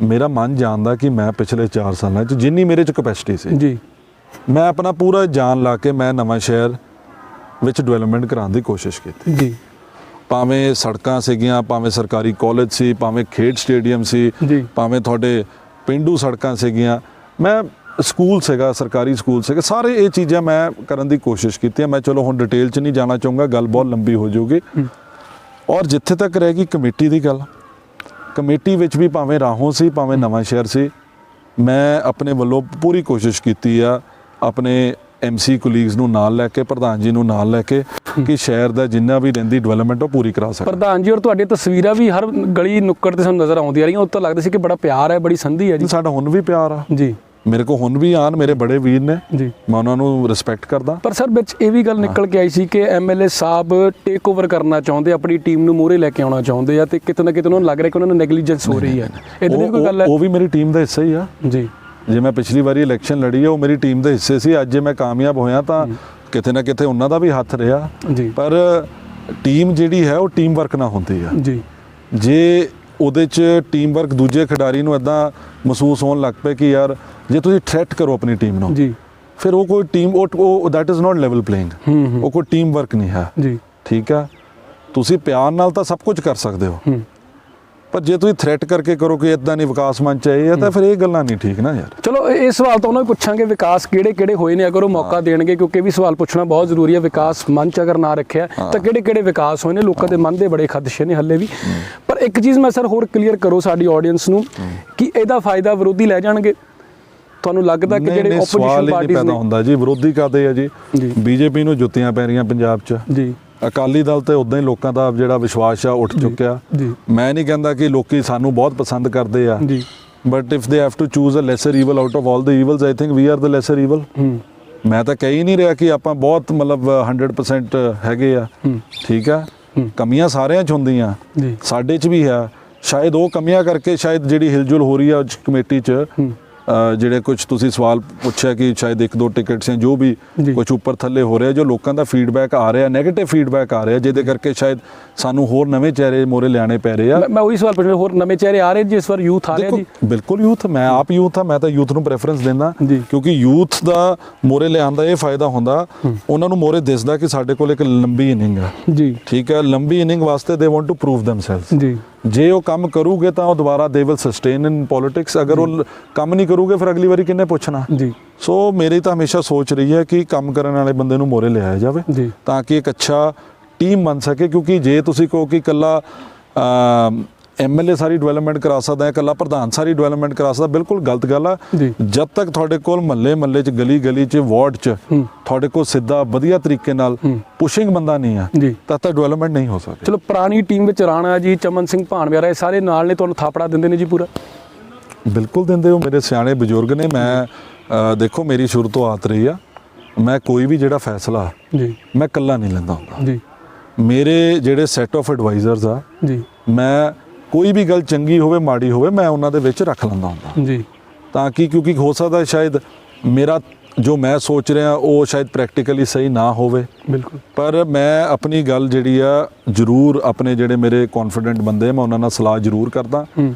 ਮੇਰਾ ਮਨ ਜਾਣਦਾ ਕਿ ਮੈਂ ਪਿਛਲੇ 4 ਸਾਲਾਂ 'ਚ ਜਿੰਨੀ ਮੇਰੇ 'ਚ ਕੈਪੈਸਿਟੀ ਸੀ ਜੀ, ਮੈਂ ਆਪਣਾ ਪੂਰਾ ਜਾਨ ਲਾ ਕੇ ਮੈਂ ਨਵਾਂ ਸ਼ਹਿਰ ਵਿੱਚ ਡਿਵੈਲਪਮੈਂਟ ਕਰਾਉਣ ਦੀ ਕੋਸ਼ਿਸ਼ ਕੀਤੀ ਜੀ। ਭਾਵੇਂ ਸੜਕਾਂ ਸੀਗੀਆਂ, ਭਾਵੇਂ ਸਰਕਾਰੀ ਕਾਲਜ ਸੀ, ਭਾਵੇਂ ਖੇਡ ਸਟੇਡੀਅਮ ਸੀ, ਭਾਵੇਂ ਤੁਹਾਡੇ ਪਿੰਡੂ ਸੜਕਾਂ ਸੀਗੀਆਂ, ਮੈਂ ਸਕੂਲ ਸੀਗਾ, ਸਰਕਾਰੀ ਸਕੂਲ ਸੀਗੇ, ਸਾਰੇ ਇਹ ਚੀਜ਼ਾਂ ਮੈਂ ਕਰਨ ਦੀ ਕੋਸ਼ਿਸ਼ ਕੀਤੀ। ਮੈਂ ਚਲੋ ਹੁਣ ਡਿਟੇਲ 'ਚ ਨਹੀਂ ਜਾਣਾ ਚਾਹੂੰਗਾ, ਗੱਲ ਬਹੁਤ ਲੰਬੀ ਹੋ ਜਾਊਗੀ। ਔਰ ਜਿੱਥੇ ਤੱਕ ਰਹਿ ਗਈ ਕਮੇਟੀ ਦੀ ਗੱਲ, ਕਮੇਟੀ ਵਿੱਚ ਵੀ ਭਾਵੇਂ ਰਾਹੋਂ ਸੀ, ਭਾਵੇਂ ਨਵਾਂ ਸ਼ਹਿਰ ਸੀ, ਮੈਂ ਆਪਣੇ ਵੱਲੋਂ ਪੂਰੀ ਕੋਸ਼ਿਸ਼ ਕੀਤੀ ਆ ਆਪਣੇ ਐਮਸੀ ਕੋਲੀਗਸ ਨੂੰ ਨਾਲ ਲੈ ਕੇ, ਪ੍ਰਧਾਨ ਜੀ ਨੂੰ ਨਾਲ ਲੈ ਕੇ ਕਿ ਸ਼ਹਿਰ ਦਾ ਜਿੰਨਾ ਵੀ ਰਹਿੰਦੀ ਡਿਵੈਲਪਮੈਂਟ ਉਹ ਪੂਰੀ ਕਰਾ ਸਕਦਾ।
ਪ੍ਰਧਾਨ ਜੀ, ਔਰ ਤੁਹਾਡੀਆਂ ਤਸਵੀਰਾਂ ਵੀ ਹਰ ਗਲੀ ਨੁੱਕੜ ਤੇ ਸਾਨੂੰ ਨਜ਼ਰ ਆਉਂਦੀਆਂ ਰਹੀਆਂ, ਉਹ ਤਾਂ ਲੱਗਦਾ ਸੀ ਕਿ ਬੜਾ ਪਿਆਰ ਹੈ, ਬੜੀ ਸੰਧੀ ਹੈ ਜੀ।
ਸਾਡਾ ਹੁਣ ਵੀ ਪਿਆਰ ਆ
ਜੀ,
ਮੇਰੇ ਕੋਲ ਹੁਣ ਵੀ ਆਣ, ਮੇਰੇ ਬੜੇ ਵੀਰ ਨੇ
ਜੀ,
ਮੈਂ ਉਹਨਾਂ ਨੂੰ ਰਿਸਪੈਕਟ ਕਰਦਾ।
ਪਰ ਸਰ ਵਿੱਚ ਇਹ ਵੀ ਗੱਲ ਨਿਕਲ ਕੇ ਆਈ ਸੀ ਕਿ ਐਮਐਲਏ ਸਾਹਿਬ ਟੇਕ ਓਵਰ ਕਰਨਾ ਚਾਹੁੰਦੇ, ਆਪਣੀ ਟੀਮ ਨੂੰ ਮੂਹਰੇ ਲੈ ਕੇ ਆਉਣਾ ਚਾਹੁੰਦੇ ਆ, ਤੇ ਕਿਤੇ ਨਾ ਕਿਤੇ ਉਹਨਾਂ ਨੂੰ ਲੱਗ ਰਿਹਾ ਕਿ ਉਹਨਾਂ ਨੂੰ ਨੈਗਲੀਜੈਂਸ ਹੋ ਰਹੀ ਹੈ। ਇਹਦੇ ਵਿੱਚ ਕੋਈ ਗੱਲ ਹੈ?
ਉਹ ਵੀ ਮੇਰੀ ਟੀਮ ਦਾ ਹਿੱਸਾ ਹੀ ਆ
ਜੀ।
ਜੇ ਮੈਂ ਪਿਛਲੀ ਵਾਰੀ ਇਲੈਕਸ਼ਨ ਲੜੀ ਆ, ਉਹ ਮੇਰੀ ਟੀਮ ਦੇ ਹਿੱਸੇ ਸੀ। ਅੱਜ ਜੇ ਮੈਂ ਕਾਮਯਾਬ ਹੋਇਆ ਤਾਂ ਕਿਤੇ ਨਾ ਕਿਤੇ ਉਹਨਾਂ ਦਾ ਵੀ ਹੱਥ ਰਿਹਾ।
ਜੀ।
ਪਰ ਟੀਮ ਜਿਹੜੀ ਹੈ ਉਹ ਟੀਮ ਵਰਕ ਨਾਲ ਹੁੰਦੀ ਆ।
ਜੀ।
ਜੇ ਉਹਦੇ 'ਚ ਟੀਮ ਵਰਕ ਦੂਜੇ ਖਿਡਾਰੀ ਨੂੰ ਇਦਾਂ ਮਹਿਸੂਸ ਹੋਣ ਲੱਗ ਪਏ ਕਿ ਯਾਰ ਜੇ ਤੁਸੀਂ ਥ੍ਰੈਟ ਕਰੋ ਆਪਣੀ ਟੀਮ ਨੂੰ,
ਜੀ,
ਫਿਰ ਉਹ ਕੋਈ ਟੀਮ ਉਹ that is not level playing, ਉਹ ਕੋਈ ਟੀਮ ਵਰਕ ਨਹੀਂ ਹੈ।
ਜੀ। ਠੀਕ
ਆ, ਤੁਸੀਂ ਪਿਆਰ ਨਾਲ ਤਾਂ ਸਭ ਕੁਝ ਕਰ ਸਕਦੇ ਹੋ, ਪਰ ਜੇ ਤੁਸੀਂ ਥ੍ਰੈਟ ਕਰਕੇ ਕਰੋ ਕਿ ਇਦਾਂ ਨਹੀਂ ਵਿਕਾਸ ਮੰਚ ਹੈ ਇਹ, ਤਾਂ ਫਿਰ ਇਹ ਗੱਲਾਂ ਨਹੀਂ ਠੀਕ ਨਾ ਯਾਰ।
ਚਲੋ ਇਹ ਸਵਾਲ ਤਾਂ ਉਹਨਾਂ ਨੂੰ ਪੁੱਛਾਂਗੇ, ਵਿਕਾਸ ਕਿਹੜੇ ਹੋਏ ਨੇ, ਅਗਰ ਉਹ ਮੌਕਾ ਦੇਣਗੇ, ਕਿਉਂਕਿ ਇਹ ਵੀ ਸਵਾਲ ਪੁੱਛਣਾ ਬਹੁਤ ਜ਼ਰੂਰੀ ਹੈ। ਵਿਕਾਸ ਮੰਚ ਅਗਰ ਨਾ ਰੱਖਿਆ ਤਾਂ ਕਿਹੜੇ ਵਿਕਾਸ ਹੋਏ ਨੇ? ਲੋਕਾਂ ਦੇ ਮਨ ਦੇ ਬੜੇ ਖਦਸ਼ੇ ਨੇ ਹੱਲੇ ਵੀ। ਪਰ ਇੱਕ ਚੀਜ਼ ਮੈਂ ਸਰ ਹੋਰ ਕਲੀਅਰ ਕਰੋ ਸਾਡੀ ਆਡੀਅנס ਨੂੰ ਕਿ ਇਹਦਾ ਫਾਇਦਾ ਵਿਰੋਧੀ ਲੈ ਜਾਣਗੇ? ਤੁਹਾਨੂੰ ਲੱਗਦਾ ਕਿ ਜਿਹੜੇ ਆਪੋਜੀਸ਼ਨ ਪਾਰਟੀਆਂ ਨੇ
ਹੁੰਦਾ ਜੀ, ਵਿਰੋਧੀ ਕਾਦੇ ਆ ਜੀ? ਬੀਜੇਪੀ ਨੂੰ ਜੁੱਤੀਆਂ ਪੈ ਰਹੀਆਂ ਪੰਜਾਬ 'ਚ ਜੀ, ਅਕਾਲੀ ਦਲ ਤੇ ਉਦਾਂ ਹੀ ਲੋਕਾਂ ਦਾ ਜਿਹੜਾ ਵਿਸ਼ਵਾਸ ਆ ਉੱਠ ਚੁੱਕਿਆ। ਮੈਂ ਨਹੀਂ ਕਹਿੰਦਾ ਕਿ ਲੋਕੀ ਸਾਨੂੰ ਬਹੁਤ ਪਸੰਦ ਕਰਦੇ ਆ, but if they have to choose a lesser evil out of all the evils, I think we are the lesser evil. ਮੈਂ ਤਾਂ ਕਹਿ ਹੀ ਨਹੀਂ ਰਿਹਾ ਕਿ ਆਪਾਂ ਬਹੁਤ ਮਤਲਬ 100% ਹੈਗੇ ਆ, ਠੀਕ ਆ, ਕਮੀਆਂ ਸਾਰਿਆਂ 'ਚ ਹੁੰਦੀਆਂ, ਸਾਡੇ 'ਚ ਵੀ ਆ। ਸ਼ਾਇਦ ਉਹ ਕਮੀਆਂ ਕਰਕੇ ਸ਼ਾਇਦ ਜਿਹੜੀ ਹਿਲਜੁਲ ਹੋ ਰਹੀ ਆ ਕਮੇਟੀ 'ਚ, ਜਿਹੜੇ ਕੁਝ ਤੁਸੀਂ ਸਵਾਲ ਪੁੱਛਿਆ ਕਿ ਸ਼ਾਇਦ 1-2 ਟਿਕਟਸ ਜਾਂ ਜੋ ਵੀ ਕੁਝ ਉੱਪਰ ਥੱਲੇ ਹੋ ਰਿਹਾ, ਜੋ ਲੋਕਾਂ ਦਾ ਫੀਡਬੈਕ ਆ ਰਿਹਾ, ਨੈਗੇਟਿਵ ਫੀਡਬੈਕ ਆ ਰਿਹਾ, ਜਿਹਦੇ ਕਰਕੇ ਸ਼ਾਇਦ ਸਾਨੂੰ ਹੋਰ ਨਵੇਂ ਚਿਹਰੇ ਮੋਰੇ ਲਿਆਣੇ ਪੈ ਰਹੇ ਆ।
ਮੈਂ ਉਹੀ ਸਵਾਲ ਪੁੱਛ ਰਿਹਾ, ਹੋਰ ਨਵੇਂ ਚਿਹਰੇ ਆ ਰਹੇ ਜਿਸ ਵਾਰ ਯੂਥ ਆ ਰਿਹਾ ਜੀ?
ਬਿਲਕੁਲ ਯੂਥ, ਮੈਂ ਆਪ ਯੂਥ ਆ, ਮੈਂ ਤਾਂ ਯੂਥ ਨੂੰ ਪ੍ਰੈਫਰੈਂਸ ਦਿੰਦਾ, ਕਿਉਂਕਿ ਯੂਥ ਦਾ ਮੋਰੇ ਲਿਆਉਣ ਦਾ ਇਹ ਫਾਇਦਾ ਹੁੰਦਾ, ਉਹਨਾਂ ਨੂੰ ਮੋਰੇ ਦਿਸਦਾ ਕਿ ਸਾਡੇ ਕੋਲ ਇੱਕ ਲੰਬੀ ਇਨਿੰਗ ਆ ਜੀ, ਠੀਕ ਹੈ। ਲੰਬੀ ਇਨਿੰਗ ਵਾਸਤੇ ਦੇ ਵਾਂਟ ਟੂ ਪ੍ਰੂਵ ਦੈਮਸੈਲਵਸ ਜੀ। ਜੇ ਉਹ ਕੰਮ ਕਰੂਗੇ ਤਾਂ ਉਹ ਦੁਬਾਰਾ they will sustain in politics, ਅਗਰ ਉਹ ਕੰਮ ਨਹੀਂ ਕਰੂਗੇ ਫਿਰ ਅਗਲੀ ਵਾਰੀ ਕਿੰਨੇ ਪੁੱਛਣਾ ਜੀ। ਸੋ ਮੇਰੀ ਤਾਂ ਹਮੇਸ਼ਾ ਸੋਚ ਰਹੀ ਹੈ ਕਿ ਕੰਮ ਕਰਨ ਵਾਲੇ ਬੰਦੇ ਨੂੰ ਮੋਰੇ ਲਿਆਇਆ ਜਾਵੇ ਤਾਂ ਕਿ ਇੱਕ ਅੱਛਾ ਟੀਮ ਬਣ ਸਕੇ। ਕਿਉਂਕਿ ਜੇ ਤੁਸੀਂ ਕਹੋ ਕਿ ਇਕੱਲਾ ਐਮਐਲਏ ਸਾਰੀ ਡਿਵੈਲਪਮੈਂਟ ਕਰਾ ਸਕਦਾ ਹੈ, ਇਕੱਲਾ ਪ੍ਰਧਾਨ ਸਾਰੀ ਡਿਵੈਲਪਮੈਂਟ ਕਰਾ ਸਕਦਾ, ਬਿਲਕੁਲ ਗਲਤ ਗੱਲ ਆ। ਜਦ ਤੱਕ ਤੁਹਾਡੇ ਕੋਲ ਮਹੱਲੇ 'ਚ ਗਲੀ 'ਚ ਵਾਰਡ 'ਚ ਤੁਹਾਡੇ ਕੋਲ ਸਿੱਧਾ ਵਧੀਆ ਤਰੀਕੇ ਨਾਲ ਪੁਸ਼ਿੰਗ ਬੰਦਾ ਨਹੀਂ ਆ, ਤਦ ਤੱਕ ਡਿਵੈਲਪਮੈਂਟ ਨਹੀਂ ਹੋ ਸਕਦੀ।
ਚਲੋ ਪੁਰਾਣੀ ਟੀਮ ਵਿੱਚ ਰਾਣਾ ਜੀ, ਚਮਨ ਸਿੰਘ ਭਾਣਵਿਆਰਾ, ਇਹ ਸਾਰੇ ਨਾਲ ਨੇ, ਤੁਹਾਨੂੰ ਥਾਪੜਾ ਦਿੰਦੇ ਨੇ ਜੀ ਪੂਰਾ?
ਬਿਲਕੁਲ ਦਿੰਦੇ ਹੋ, ਮੇਰੇ ਸਿਆਣੇ ਬਜ਼ੁਰਗ ਨੇ। ਮੈਂ ਦੇਖੋ ਮੇਰੀ ਸ਼ੁਰੂ ਤੋਂ ਆਦਤ ਰਹੀ ਆ, ਮੈਂ ਕੋਈ ਵੀ ਜਿਹੜਾ ਫੈਸਲਾ ਜੀ ਮੈਂ ਇਕੱਲਾ ਨਹੀਂ ਲੈਂਦਾ ਹੁੰਦਾ ਜੀ। ਮੇਰੇ ਜਿਹੜੇ ਸੈਟ ਆਫ ਐਡਵਾਈਜ਼ਰਸ ਆ ਜੀ, ਮੈਂ ਕੋਈ ਵੀ ਗੱਲ ਚੰਗੀ ਹੋਵੇ ਮਾੜੀ ਹੋਵੇ ਮੈਂ ਉਹਨਾਂ ਦੇ ਵਿੱਚ ਰੱਖ ਲੈਂਦਾ ਹੁੰਦਾ ਜੀ, ਤਾਂ ਕਿ ਕਿਉਂਕਿ ਹੋ ਸਕਦਾ ਸ਼ਾਇਦ ਮੇਰਾ ਜੋ ਮੈਂ ਸੋਚ ਰਿਹਾ ਉਹ ਸ਼ਾਇਦ ਪ੍ਰੈਕਟੀਕਲੀ ਸਹੀ ਨਾ ਹੋਵੇ, ਬਿਲਕੁਲ, ਪਰ ਮੈਂ ਆਪਣੀ ਗੱਲ ਜਿਹੜੀ ਆ ਜ਼ਰੂਰ ਆਪਣੇ ਜਿਹੜੇ ਮੇਰੇ ਕੌਨਫੀਡੈਂਟ ਬੰਦੇ ਮੈਂ ਉਹਨਾਂ ਨਾਲ ਸਲਾਹ ਜ਼ਰੂਰ ਕਰਦਾ,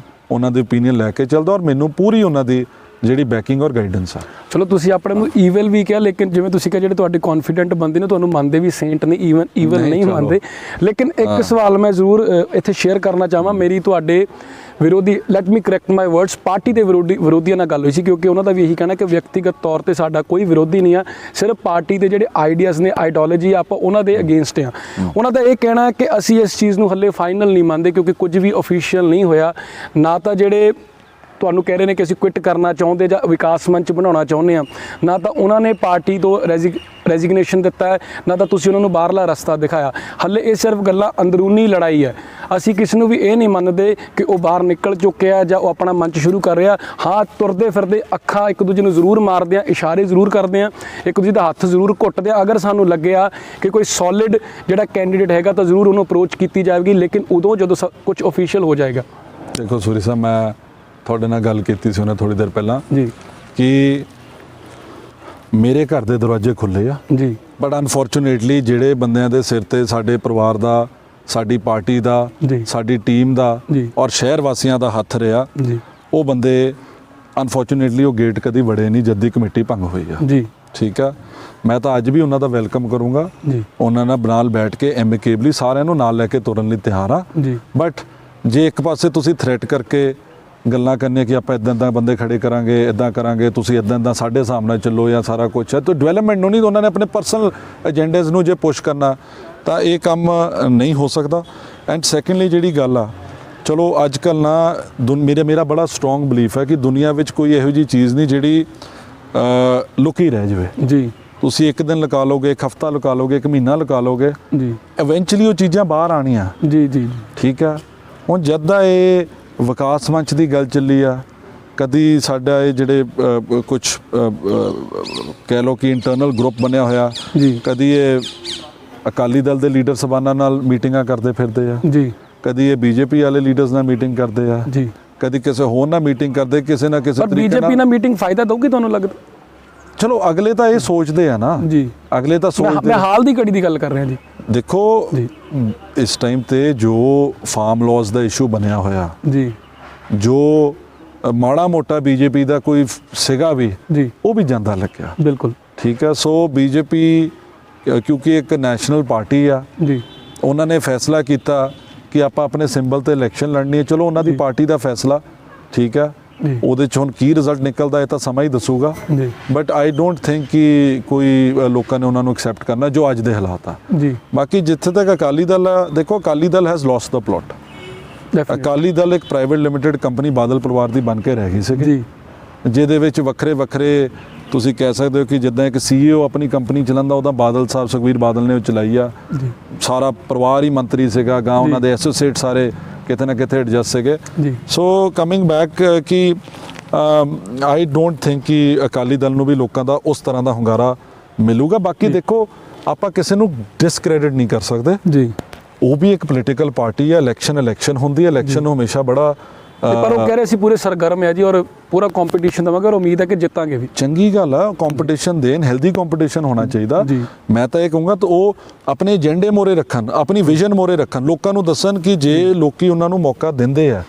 ਉਹਨਾਂ ਦੇ ਓਪੀਨੀਅਨ ਲੈ ਕੇ ਚੱਲਦਾ, ਔਰ ਮੈਨੂੰ ਪੂਰੀ ਉਹਨਾਂ ਦੀ ਜਿਹੜੀ ਬੈਕਿੰਗ ਔਰ ਗਾਈਡੈਂਸ ਆ। ਚਲੋ
ਤੁਸੀਂ ਆਪਣੇ ਨੂੰ ਈਵਲ ਵੀ ਕਿਹਾ, ਲੇਕਿਨ ਜਿਵੇਂ ਤੁਸੀਂ ਕਿਹਾ ਜਿਹੜੇ ਤੁਹਾਡੇ ਕੌਨਫੀਡੈਂਟ ਬੰਦੇ ਨੇ ਤੁਹਾਨੂੰ ਮੰਨਦੇ ਵੀ ਸੇਂਟ ਨੇ, ਈਵਲ ਨਹੀਂ ਮੰਨਦੇ। ਲੇਕਿਨ ਇੱਕ ਸਵਾਲ ਮੈਂ ਜ਼ਰੂਰ ਇੱਥੇ ਸ਼ੇਅਰ ਕਰਨਾ ਚਾਹਾਂ, ਮੇਰੀ ਤੁਹਾਡੇ ਵਿਰੋਧੀ, ਲੈਟ ਮੀ ਕਰੈਕਟ ਮਾਈ ਵਰਡਸ, ਪਾਰਟੀ ਦੇ ਵਿਰੋਧੀਆਂ ਨਾਲ ਗੱਲ ਹੋਈ ਸੀ, ਕਿਉਂਕਿ ਉਹਨਾਂ ਦਾ ਵੀ ਇਹੀ ਕਹਿਣਾ ਕਿ ਵਿਅਕਤੀਗਤ ਤੌਰ ਤੇ ਸਾਡਾ ਕੋਈ ਵਿਰੋਧੀ ਨਹੀਂ ਆ, ਸਿਰਫ ਪਾਰਟੀ ਦੇ ਜਿਹੜੇ ਆਈਡੀਆਜ਼ ਨੇ, ਆਈਡੀਓਲੋਜੀ, ਆਪਾਂ ਉਹਨਾਂ ਦੇ ਅਗੇਂਸਟ ਆ। ਉਹਨਾਂ ਦਾ ਇਹ ਕਹਿਣਾ ਹੈ ਕਿ ਅਸੀਂ ਇਸ ਚੀਜ਼ ਨੂੰ ਹੱਲੇ ਫਾਈਨਲ ਨਹੀਂ ਮੰਨਦੇ, ਕਿਉਂਕਿ ਕੁਝ ਵੀ ਅਫੀਸ਼ੀਅਲ ਨਹੀਂ ਹੋਇਆ, ਨਾ ਤਾਂ ਜਿਹੜੇ ਤੁਹਾਨੂੰ ਕਹਿ ਰਹੇ ਨੇ ਕਿ ਅਸੀਂ ਕੁਇਟ ਕਰਨਾ ਚਾਹੁੰਦੇ ਜਾਂ ਵਿਕਾਸ ਮੰਚ ਬਣਾਉਣਾ ਚਾਹੁੰਦੇ ਆ, ਨਾ ਤਾਂ ਉਹਨਾਂ ਨੇ ਪਾਰਟੀ ਤੋਂ ਰੈਜ਼ਿਗਨੇਸ਼ਨ ਦਿੱਤਾ ਹੈ, ਨਾ ਤਾਂ ਤੁਸੀਂ ਉਹਨਾਂ ਨੂੰ ਬਾਹਰਲਾ ਰਸਤਾ ਦਿਖਾਇਆ। ਹੱਲੇ ਇਹ ਸਿਰਫ ਗੱਲਾਂ ਅੰਦਰੂਨੀ ਲੜਾਈ ਹੈ। ਅਸੀਂ ਕਿਸੇ ਨੂੰ ਵੀ ਇਹ ਨਹੀਂ ਮੰਨਦੇ ਕਿ ਉਹ ਬਾਹਰ ਨਿਕਲ ਚੁੱਕਿਆ ਜਾਂ ਉਹ ਆਪਣਾ ਮੰਚ ਸ਼ੁਰੂ ਕਰ ਰਿਹਾ। ਹਾਂ, ਤੁਰਦੇ ਫਿਰਦੇ ਅੱਖਾਂ ਇੱਕ ਦੂਜੇ ਨੂੰ ਜ਼ਰੂਰ ਮਾਰਦੇ ਆ, ਇਸ਼ਾਰੇ ਜ਼ਰੂਰ ਕਰਦੇ ਆ, ਇੱਕ ਦੂਜੇ ਦਾ ਹੱਥ ਜ਼ਰੂਰ ਘੁੱਟਦੇ ਆ। ਅਗਰ ਸਾਨੂੰ ਲੱਗਿਆ ਕਿ ਕੋਈ ਸੋਲਿਡ ਜਿਹੜਾ ਕੈਂਡੀਡੇਟ ਹੈਗਾ ਤਾਂ ਜ਼ਰੂਰ ਉਹਨੂੰ ਅਪਰੋਚ ਕੀਤੀ ਜਾਵੇਗੀ, ਲੇਕਿਨ ਉਦੋਂ ਜਦੋਂ ਕੁਝ ਅਫੀਸ਼ੀਅਲ ਹੋ ਜਾਏਗਾ।
ਦੇਖੋ ਸੂਰੀ ਸਾਹਿਬ, ਮੈਂ ਤੁਹਾਡੇ ਨਾਲ ਗੱਲ ਕੀਤੀ ਸੀ ਉਹਨੇ ਥੋੜੀ ਦੇਰ ਪਹਿਲਾਂ ਜੀ ਕਿ ਮੇਰੇ ਘਰ ਦੇ ਦਰਵਾਜ਼ੇ ਖੁੱਲੇ ਆ ਜੀ, ਬਟ ਅਨਫੋਰਚੂਨੇਟਲੀ ਜਿਹੜੇ ਬੰਦਿਆਂ ਦੇ ਸਿਰ ਤੇ ਸਾਡੇ ਪਰਿਵਾਰ ਦਾ, ਸਾਡੀ ਪਾਰਟੀ ਦਾ, ਸਾਡੀ ਟੀਮ ਦਾ ਔਰ ਸ਼ਹਿਰ ਵਾਸੀਆਂ ਦਾ ਹੱਥ ਰਿਹਾ, ਉਹ ਬੰਦੇ ਅਨਫੋਰਚੂਨੇਟਲੀ ਉਹ ਗੇਟ ਕਦੀ ਵੜੇ ਨਹੀਂ ਜਦ ਦੀ ਕਮੇਟੀ ਭੰਗ ਹੋਈ ਆ ਜੀ, ਠੀਕ ਆ। ਮੈਂ ਤਾਂ ਅੱਜ ਵੀ ਉਹਨਾਂ ਦਾ ਵੈਲਕਮ ਕਰੂੰਗਾ, ਉਹਨਾਂ ਨਾਲ ਬੈਠ ਕੇ ਐਮਿਕੇਬਲੀ ਸਾਰਿਆਂ ਨੂੰ ਨਾਲ ਲੈ ਕੇ ਤੁਰਨ ਲਈ ਤਿਆਰ ਆ। ਬਟ ਜੇ ਇੱਕ ਪਾਸੇ ਤੁਸੀਂ ਥ੍ਰੈਟ ਕਰਕੇ ਗੱਲਾਂ ਕਰਨੀਆਂ ਕਿ ਆਪਾਂ ਇੱਦਾਂ ਬੰਦੇ ਖੜੇ ਕਰਾਂਗੇ, ਇੱਦਾਂ ਕਰਾਂਗੇ, ਤੁਸੀਂ ਇੱਦਾਂ ਸਾਡੇ ਹਿਸਾਬ ਨਾਲ ਚੱਲੋ ਜਾਂ ਸਾਰਾ ਕੁਛ ਹੈ, ਤਾਂ ਡਿਵੈਲਪਮੈਂਟ ਨੂੰ ਨਹੀਂ, ਉਹਨਾਂ ਨੇ ਆਪਣੇ ਪਰਸਨਲ ਏਜੰਡੇਜ਼ ਨੂੰ ਜੇ ਪੁਸ਼ ਕਰਨਾ ਤਾਂ ਇਹ ਕੰਮ ਨਹੀਂ ਹੋ ਸਕਦਾ। ਐਂਡ ਸੈਕੰਡਲੀ ਜਿਹੜੀ ਗੱਲ ਆ, ਚਲੋ ਅੱਜ ਕੱਲ੍ਹ ਨਾ ਮੇਰਾ ਬੜਾ ਸਟਰੋਂਗ ਬਿਲੀਫ ਹੈ ਕਿ ਦੁਨੀਆ ਵਿੱਚ ਕੋਈ ਇਹੋ ਜਿਹੀ ਚੀਜ਼ ਨਹੀਂ ਜਿਹੜੀ ਲੁਕੀ ਰਹਿ ਜਾਵੇ ਜੀ। ਤੁਸੀਂ ਇੱਕ ਦਿਨ ਲਗਾ ਲੋਗੇ, ਇੱਕ ਹਫਤਾ ਲਗਾ ਲੋਗੇ, ਇੱਕ ਮਹੀਨਾ ਲਗਾ ਲੋਗੇ,
ਜੀ
ਇਵੈਂਚੁਅਲੀ ਉਹ ਚੀਜ਼ਾਂ ਬਾਹਰ ਆਣੀਆਂ।
ਜੀ ਜੀ
ਠੀਕ ਆ, ਹੁਣ ਜਦ ਦਾ ਇਹ ਵਿਕਾਸ ਮੰਚ ਦੀ ਗੱਲ ਚੱਲੀ ਆ, ਕਦੀ ਸਾਡਾ ਇਹ ਜਿਹੜੇ ਕੁਝ ਕਹਿ ਲਓ ਕਿ ਇੰਟਰਨਲ ਗਰੁੱਪ ਬਣਿਆ ਹੋਇਆ,
ਜੀ
ਕਦੀ ਇਹ ਅਕਾਲੀ ਦਲ ਦੇ ਲੀਡਰ ਸਬਾਨਾਂ ਨਾਲ ਮੀਟਿੰਗਾਂ ਕਰਦੇ ਫਿਰਦੇ ਆ,
ਜੀ
ਕਦੀ ਇਹ ਬੀਜੇਪੀ ਵਾਲੇ ਲੀਡਰਸ ਨਾਲ ਮੀਟਿੰਗ ਕਰਦੇ ਆ,
ਜੀ
ਕਦੀ ਕਿਸੇ ਹੋਰ ਨਾਲ ਮੀਟਿੰਗ ਕਰਦੇ, ਕਿਸੇ ਨਾ ਕਿਸੇ
ਪਰ
ਤਰੀਕੇ
ਬੀਜੇਪੀ ਨਾਲ ਮੀਟਿੰਗ ਫਾਇਦਾ ਦਊਗੀ ਤੁਹਾਨੂੰ ਲੱਗਦਾ?
ਚਲੋ ਅਗਲੇ ਤਾਂ ਇਹ ਸੋਚਦੇ ਆ ਨਾ
ਜੀ,
ਅਗਲੇ ਤਾਂ ਸੋਚਦੇ
ਮੈਂ ਹਾਲ ਦੀ ਘੜੀ ਦੀ ਗੱਲ ਕਰ ਰਿਹਾ ਜੀ।
ਦੇਖੋ
ਜੀ
ਇਸ ਟਾਈਮ ਤੇ ਜੋ ਫਾਰਮ ਲਾਜ਼ ਦਾ ਇਸ਼ੂ ਬਣਿਆ ਹੋਇਆ,
ਜੀ
ਜੋ ਮਾੜਾ ਮੋਟਾ ਬੀਜੇਪੀ ਦਾ ਕੋਈ ਸੀਗਾ ਵੀ,
ਜੀ
ਉਹ ਵੀ ਜਾਂਦਾ ਲੱਗਿਆ।
ਬਿਲਕੁਲ
ਠੀਕ ਹੈ, ਸੋ ਬੀਜੇਪੀ ਕਿਉਂਕਿ ਇੱਕ ਨੈਸ਼ਨਲ ਪਾਰਟੀ ਆ,
ਜੀ
ਉਹਨਾਂ ਨੇ ਫੈਸਲਾ ਕੀਤਾ ਕਿ ਆਪਾਂ ਆਪਣੇ ਸਿੰਬਲ ਤੇ ਇਲੈਕਸ਼ਨ ਲੜਨੀ ਹੈ। ਚਲੋ ਉਹਨਾਂ ਦੀ ਪਾਰਟੀ ਦਾ ਫੈਸਲਾ, ਠੀਕ ਹੈ,
ਜੀ
ਉਹਦੇ 'ਚ ਹੁਣ ਕੀ ਰਿਜ਼ਲਟ ਨਿਕਲਦਾ ਇਹ ਤਾਂ ਸਮਾਂ ਹੀ ਦੱਸੂਗਾ।
ਜੀ
ਬਟ ਆਈ ਡੋਂਟ ਥਿੰਕ ਕਿ ਕੋਈ ਲੋਕਾਂ ਨੇ ਉਹਨਾਂ ਨੂੰ ਐਕਸੈਪਟ ਕਰਨਾ ਜੋ ਅੱਜ ਦੇ ਹਾਲਾਤ ਆ।
ਜੀ
ਬਾਕੀ ਜਿੱਥੇ ਤੱਕ ਅਕਾਲੀ ਦਲ ਆ, ਦੇਖੋ Akali Dal has lost the plot. Akali Dal ਇੱਕ ਪ੍ਰਾਈਵੇਟ ਲਿਮਿਟਿਡ ਕੰਪਨੀ ਬਾਦਲ ਪਰਿਵਾਰ ਦੀ ਬਣ ਕੇ ਰਹਿ ਗਈ ਸੀਗੀ,
ਜੀ
ਜਿਹਦੇ ਵਿੱਚ ਵੱਖਰੇ ਵੱਖਰੇ ਤੁਸੀਂ ਕਹਿ ਸਕਦੇ ਹੋ ਕਿ ਜਿੱਦਾਂ ਇੱਕ CEO ਆਪਣੀ ਕੰਪਨੀ ਚਲਾਉਂਦਾ, ਉਹਦਾ ਬਾਦਲ ਸਾਹਿਬ ਸੁਖਬੀਰ ਬਾਦਲ ਨੇ ਉਹ ਚਲਾਈ ਆ।
ਜੀ
ਸਾਰਾ ਪਰਿਵਾਰ ਹੀ ਮੰਤਰੀ ਸੀਗਾ, ਗਾਂ ਉਹਨਾਂ ਦੇ ਐਸੋਸੀਏਟ ਸਾਰੇ ਕਿਤੇ ਨਾ ਕਿਤੇ ਐਡਜਸਟ ਸੀਗੇ।
ਜੀ
ਸੋ ਕਮਿੰਗ ਬੈਕ ਕਿ ਆਈ ਡੋਂਟ ਥਿੰਕ ਕਿ ਅਕਾਲੀ ਦਲ ਨੂੰ ਵੀ ਲੋਕਾਂ ਦਾ ਉਸ ਤਰ੍ਹਾਂ ਦਾ ਹੁੰਗਾਰਾ ਮਿਲੂਗਾ। ਬਾਕੀ ਦੇਖੋ ਆਪਾਂ ਕਿਸੇ ਨੂੰ ਡਿਸਕ੍ਰੈਡਿਟ ਨਹੀਂ ਕਰ ਸਕਦੇ,
ਜੀ
ਉਹ ਵੀ ਇੱਕ ਪੋਲੀਟੀਕਲ ਪਾਰਟੀ ਹੈ, ਇਲੈਕਸ਼ਨ ਹੁੰਦੀ ਹੈ, ਇਲੈਕਸ਼ਨ ਨੂੰ ਹਮੇਸ਼ਾ ਬੜਾ
ਪਰ ਉਹ ਕਹਿ ਰਹੇ ਸੀ ਪੂਰੇ ਸਰਗਰਮ ਹੈ ਜੀ ਔਰ ਪੂਰਾ ਕੰਪੀਟੀਸ਼ਨ ਦੇਵਾਂਗੇ ਔਰ ਉਮੀਦ ਹੈ ਕਿ ਜਿੱਤਾਂਗੇ ਵੀ।
ਚੰਗੀ ਗੱਲ ਆ, ਕੰਪੀਟੀਸ਼ਨ ਦੇਣ, ਹੈਲਦੀ ਕੰਪੀਟੀਸ਼ਨ ਹੋਣਾ ਚਾਹੀਦਾ।
ਜੀ।
ਮੈਂ ਤਾਂ ਇਹ ਕਹੂੰਗਾ ਤਾਂ ਉਹ ਆਪਣੇ ਏਜੰਡੇ ਮੋਰੇ ਰੱਖਣ, ਆਪਣੀ ਵਿਜ਼ਨ ਮੋਰੇ ਰੱਖਣ, ਲੋਕਾਂ ਨੂੰ ਦੱਸਣ ਕਿ ਜੇ ਲੋਕੀ ਉਹਨਾਂ ਨੂੰ ਮੌਕਾ ਦਿੰਦੇ ਆ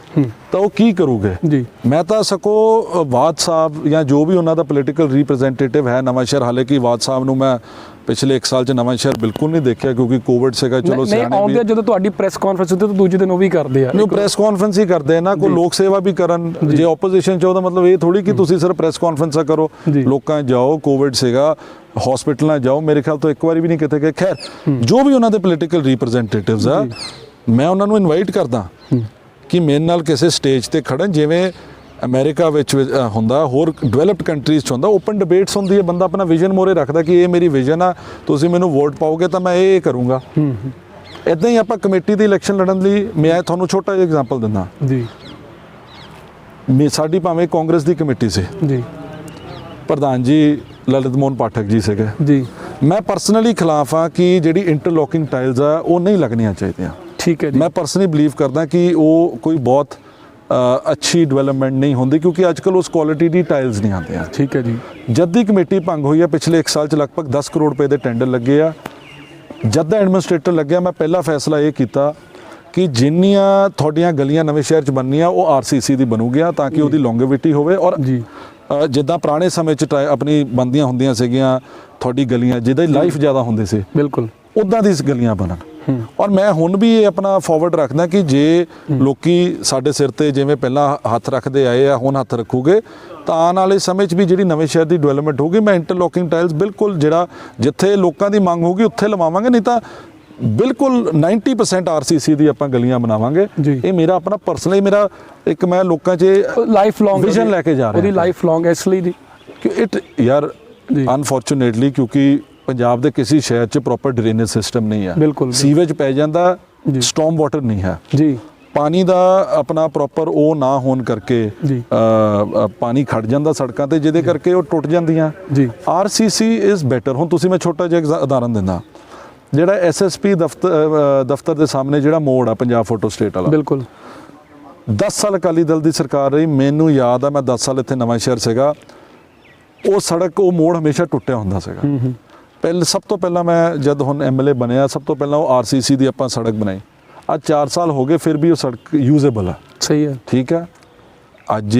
ਤਾਂ ਉਹ ਕੀ ਕਰੂਗੇ।
ਜੀ
ਮੈਂ ਤਾਂ ਸਕੋ ਵਾਦ ਸਾਹਿਬ ਜਾਂ ਜੋ ਵੀ ਉਹਨਾਂ ਦਾ ਪੋਲੀਟੀਕਲ ਰਿਪਰੈਜ਼ੈਂਟੇਟਿਵ ਹੈ ਨਵਾਂ ਸ਼ਹਿਰ, ਹਾਲਾਂਕਿ ਵਾਦ ਸਾਹਿਬ ਨੂੰ ਮੈਂ ਪਿਛਲੇ 1 ਸਾਲ 'ਚ ਨਵਾਂ ਸ਼ਹਿਰ ਬਿਲਕੁਲ ਨਹੀਂ ਦੇਖਿਆ ਕਿਉਂਕਿ ਕੋਵਿਡ ਸੀਗਾ। ਚਲੋ
ਨਹੀਂ
ਸਿਆਣੇ ਵੀ
ਆਉਂਦੇ ਜਦੋਂ ਤੁਹਾਡੀ ਪ੍ਰੈਸ ਕਾਨਫਰੰਸ ਹੁੰਦੀ ਤਾਂ ਦੂਜੇ ਦਿਨ ਉਹ ਵੀ ਕਰਦੇ ਆ।
ਨੂੰ ਪ੍ਰੈਸ ਕਾਨਫਰੰਸ ਹੀ ਕਰਦੇ ਆ ਨਾ, ਕੋਈ ਲੋਕ ਸੇਵਾ ਵੀ ਕਰਨ। ਜੇ ਆਪੋਜੀਸ਼ਨ 'ਚ ਉਹਦਾ ਮਤਲਬ ਇਹ ਥੋੜੀ ਕਿ ਤੁਸੀਂ ਸਿਰਫ ਪ੍ਰੈਸ ਕਾਨਫਰੰਸਾਂ ਕਰੋ, ਲੋਕਾਂ 'ਚ ਜਾਓ, ਕੋਵਿਡ ਸੀਗਾ, ਹਸਪੀਟਲਾਂ ਜਾਓ। ਮੇਰੇ ਖਿਆਲ ਤੋਂ ਇੱਕ ਵਾਰੀ ਵੀ ਨਹੀਂ ਕਿਤੇ ਗਏ। ਖੈਰ ਜੋ ਵੀ ਉਹਨਾਂ ਦੇ ਪੋਲੀਟੀਕਲ ਰਿਪਰੈਜ਼ੈਂਟੇਟਿਵਸ ਆ, ਮੈਂ ਉਹਨਾਂ ਨੂੰ ਇਨਵਾਈਟ ਕਰਦਾ ਕਿ ਮੇਰੇ ਨਾਲ ਕਿਸੇ ਸਟੇਜ ਤੇ ਖੜਨ, ਜਿਵੇਂ ਅਮਰੀਕਾ ਵਿੱਚ ਹੁੰਦਾ, ਹੋਰ ਡਿਵੈਲਪਡ ਕੰਟਰੀਜ਼ 'ਚ ਹੁੰਦਾ, ਓਪਨ ਡਿਬੇਟਸ ਹੁੰਦੀ ਹੈ, ਬੰਦਾ ਆਪਣਾ ਵਿਜ਼ਨ ਮੋਰੇ ਰੱਖਦਾ ਕਿ ਇਹ ਮੇਰੀ ਵਿਜ਼ਨ ਆ, ਤੁਸੀਂ ਮੈਨੂੰ ਵੋਟ ਪਾਓਗੇ ਤਾਂ ਮੈਂ ਇਹ ਕਰੂੰਗਾ। ਇੱਦਾਂ ਹੀ ਆਪਾਂ ਕਮੇਟੀ ਦੀ ਇਲੈਕਸ਼ਨ ਲੜਨ ਲਈ, ਮੈਂ ਤੁਹਾਨੂੰ ਛੋਟਾ ਜਿਹਾ ਐਗਜ਼ਾਮਪਲ ਦਿੰਦਾ
ਜੀ।
ਸਾਡੀ ਭਾਵੇਂ ਕਾਂਗਰਸ ਦੀ ਕਮੇਟੀ ਸੀ,
ਜੀ
ਪ੍ਰਧਾਨ ਜੀ ਲਲਿਤ ਮੋਹਨ ਪਾਠਕ ਜੀ ਸੀਗੇ।
ਜੀ
ਮੈਂ ਪਰਸਨਲੀ ਖਿਲਾਫ ਆ ਕਿ ਜਿਹੜੀ ਇੰਟਰਲੋਕਿੰਗ ਟਾਈਲਸ ਆ ਉਹ ਨਹੀਂ ਲੱਗਣੀਆਂ ਚਾਹੀਦੀਆਂ।
ਠੀਕ ਹੈ ਜੀ।
ਮੈਂ ਪਰਸਨਲੀ ਬਲੀਵ ਕਰਦਾ ਕਿ ਉਹ ਕੋਈ ਬਹੁਤ ਅੱਛੀ ਡਿਵੈਲਪਮੈਂਟ ਨਹੀਂ ਹੁੰਦੀ ਕਿਉਂਕਿ ਅੱਜ ਕੱਲ੍ਹ ਉਸ ਕੁਆਲਿਟੀ ਦੀ ਟਾਈਲਸ ਨਹੀਂ ਆਉਂਦੀਆਂ।
ਠੀਕ ਹੈ ਜੀ।
ਜਦ ਦੀ ਕਮੇਟੀ ਭੰਗ ਹੋਈ ਆ, ਪਿਛਲੇ 1 ਸਾਲ 'ਚ ਲਗਭਗ 10 ਕਰੋੜ ਰੁਪਏ ਦੇ ਟੈਂਡਰ ਲੱਗੇ ਆ। ਜਦ ਦਾ ਐਡਮਿਨਿਸਟ੍ਰੇਟਰ ਲੱਗਿਆ, ਮੈਂ ਪਹਿਲਾ ਫੈਸਲਾ ਇਹ ਕੀਤਾ ਕਿ ਜਿੰਨੀਆਂ ਤੁਹਾਡੀਆਂ ਗਲੀਆਂ ਨਵੇਂ ਸ਼ਹਿਰ 'ਚ ਬਣਨੀਆਂ ਉਹ RCC ਦੀ ਬਣੂਗੀਆਂ ਤਾਂ ਕਿ ਉਹਦੀ ਲੌਂਗੇਵਿਟੀ ਹੋਵੇ। ਔਰ
ਜੀ
ਜਿੱਦਾਂ ਪੁਰਾਣੇ ਸਮੇਂ 'ਚ ਆਪਣੀ ਬਣਦੀਆਂ ਹੁੰਦੀਆਂ ਸੀਗੀਆਂ ਤੁਹਾਡੀ ਗਲੀਆਂ, ਜਿਹਦਾ ਲਾਈਫ ਜ਼ਿਆਦਾ ਹੁੰਦੀ ਸੀ,
ਬਿਲਕੁਲ
ਉੱਦਾਂ ਦੀ ਗਲੀਆਂ ਬਣਨ। ਔਰ ਮੈਂ ਹੁਣ ਵੀ ਇਹ ਆਪਣਾ ਫਾਰਵਰਡ ਰੱਖਦਾ ਕਿ ਜੇ ਲੋਕੀ ਸਾਡੇ ਸਿਰ ਤੇ ਜਿਵੇਂ ਪਹਿਲਾਂ ਹੱਥ ਰੱਖਦੇ ਆਏ ਆ, ਹੁਣ ਹੱਥ ਰੱਖੂਗੇ ਤਾਂ ਆਉਣ ਵਾਲੇ ਸਮੇਂ 'ਚ ਵੀ ਜਿਹੜੀ ਨਵੇਂ ਸ਼ਹਿਰ ਦੀ ਡਿਵੈਲਪਮੈਂਟ ਹੋਊਗੀ, ਮੈਂ ਇੰਟਰਲੋਕਿੰਗ ਟਾਈਲਸ ਬਿਲਕੁਲ ਜਿਹੜਾ ਜਿੱਥੇ ਲੋਕਾਂ ਦੀ ਮੰਗ ਹੋਊਗੀ ਉੱਥੇ ਲਵਾਵਾਂਗੇ, ਨਹੀਂ ਤਾਂ ਬਿਲਕੁਲ 90% RCC ਦੀ ਆਪਾਂ ਗਲੀਆਂ ਬਣਾਵਾਂਗੇ। ਇਹ ਮੇਰਾ ਆਪਣਾ ਪਰਸਨਲੀ ਮੇਰਾ ਇੱਕ ਮੈਂ ਲੋਕਾਂ 'ਚ
ਲਾਈਫ ਲੌਂਗ
ਵਿਜ਼ਨ ਲੈ ਕੇ ਜਾ ਰਿਹਾ।
ਉਹਦੀ ਲਾਈਫ ਲੌਂਗ ਇਸ ਲਈ ਜੀ
ਕਿ ਇਟ ਯਾਰ ਅਨਫੋਰਚੂਨੇਟਲੀ ਕਿਉਂਕਿ ਪੰਜਾਬ ਦੇ ਕਿਸੇ ਸ਼ਹਿਰ 'ਚ ਪ੍ਰੋਪਰ ਡਰੇਨੇਜ ਸਿਸਟਮ ਨਹੀਂ ਹੈ।
ਬਿਲਕੁਲ
ਸੀਵੇਜ ਪੈ ਜਾਂਦਾ, ਸਟਾਰਮ ਵਾਟਰ ਨਹੀਂ ਹੈ
ਜੀ।
ਪਾਣੀ ਦਾ ਆਪਣਾ ਪ੍ਰੋਪਰ ਉਹ ਨਾ ਹੋਣ ਕਰਕੇ ਪਾਣੀ ਖੜ ਜਾਂਦਾ ਸੜਕਾਂ ਤੇ, ਜਿਹਦੇ ਕਰਕੇ ਉਹ ਟੁੱਟ ਜਾਂਦੀਆਂ
ਜੀ।
RCC is better. ਹੁਣ ਤੁਸੀਂ ਮੈਂ ਛੋਟਾ ਜਿਹਾ ਉਦਾਹਰਨ ਦਿੰਦਾ, ਜਿਹੜਾ SSP ਦਫ਼ਤਰ ਦੇ ਸਾਹਮਣੇ ਜਿਹੜਾ ਮੋੜ ਆ ਪੰਜਾਬ ਫੋਟੋ ਸਟੇਟ ਵਾਲਾ,
ਬਿਲਕੁਲ
10 ਸਾਲ ਅਕਾਲੀ ਦਲ ਦੀ ਸਰਕਾਰ ਰਹੀ, ਮੈਨੂੰ ਯਾਦ ਆ ਮੈਂ 10 ਸਾਲ ਇੱਥੇ ਨਵਾਂ ਸ਼ਹਿਰ ਸੀਗਾ, ਉਹ ਸੜਕ ਉਹ ਮੋੜ ਹਮੇਸ਼ਾ ਟੁੱਟਿਆ ਹੁੰਦਾ ਸੀਗਾ। ਸਭ ਤੋਂ ਪਹਿਲਾਂ ਮੈਂ ਜਦ ਹੁਣ MLA ਬਣਿਆ, ਸਭ ਤੋਂ ਪਹਿਲਾਂ ਉਹ RCC ਦੀ ਆਪਾਂ ਸੜਕ ਬਣਾਈ। ਅੱਜ 4 ਸਾਲ ਹੋ ਗਏ ਫਿਰ ਵੀ ਉਹ ਸੜਕ ਯੂਜ਼ੇਬਲ ਆ।
ਸਹੀ ਹੈ,
ਠੀਕ ਹੈ। ਅੱਜ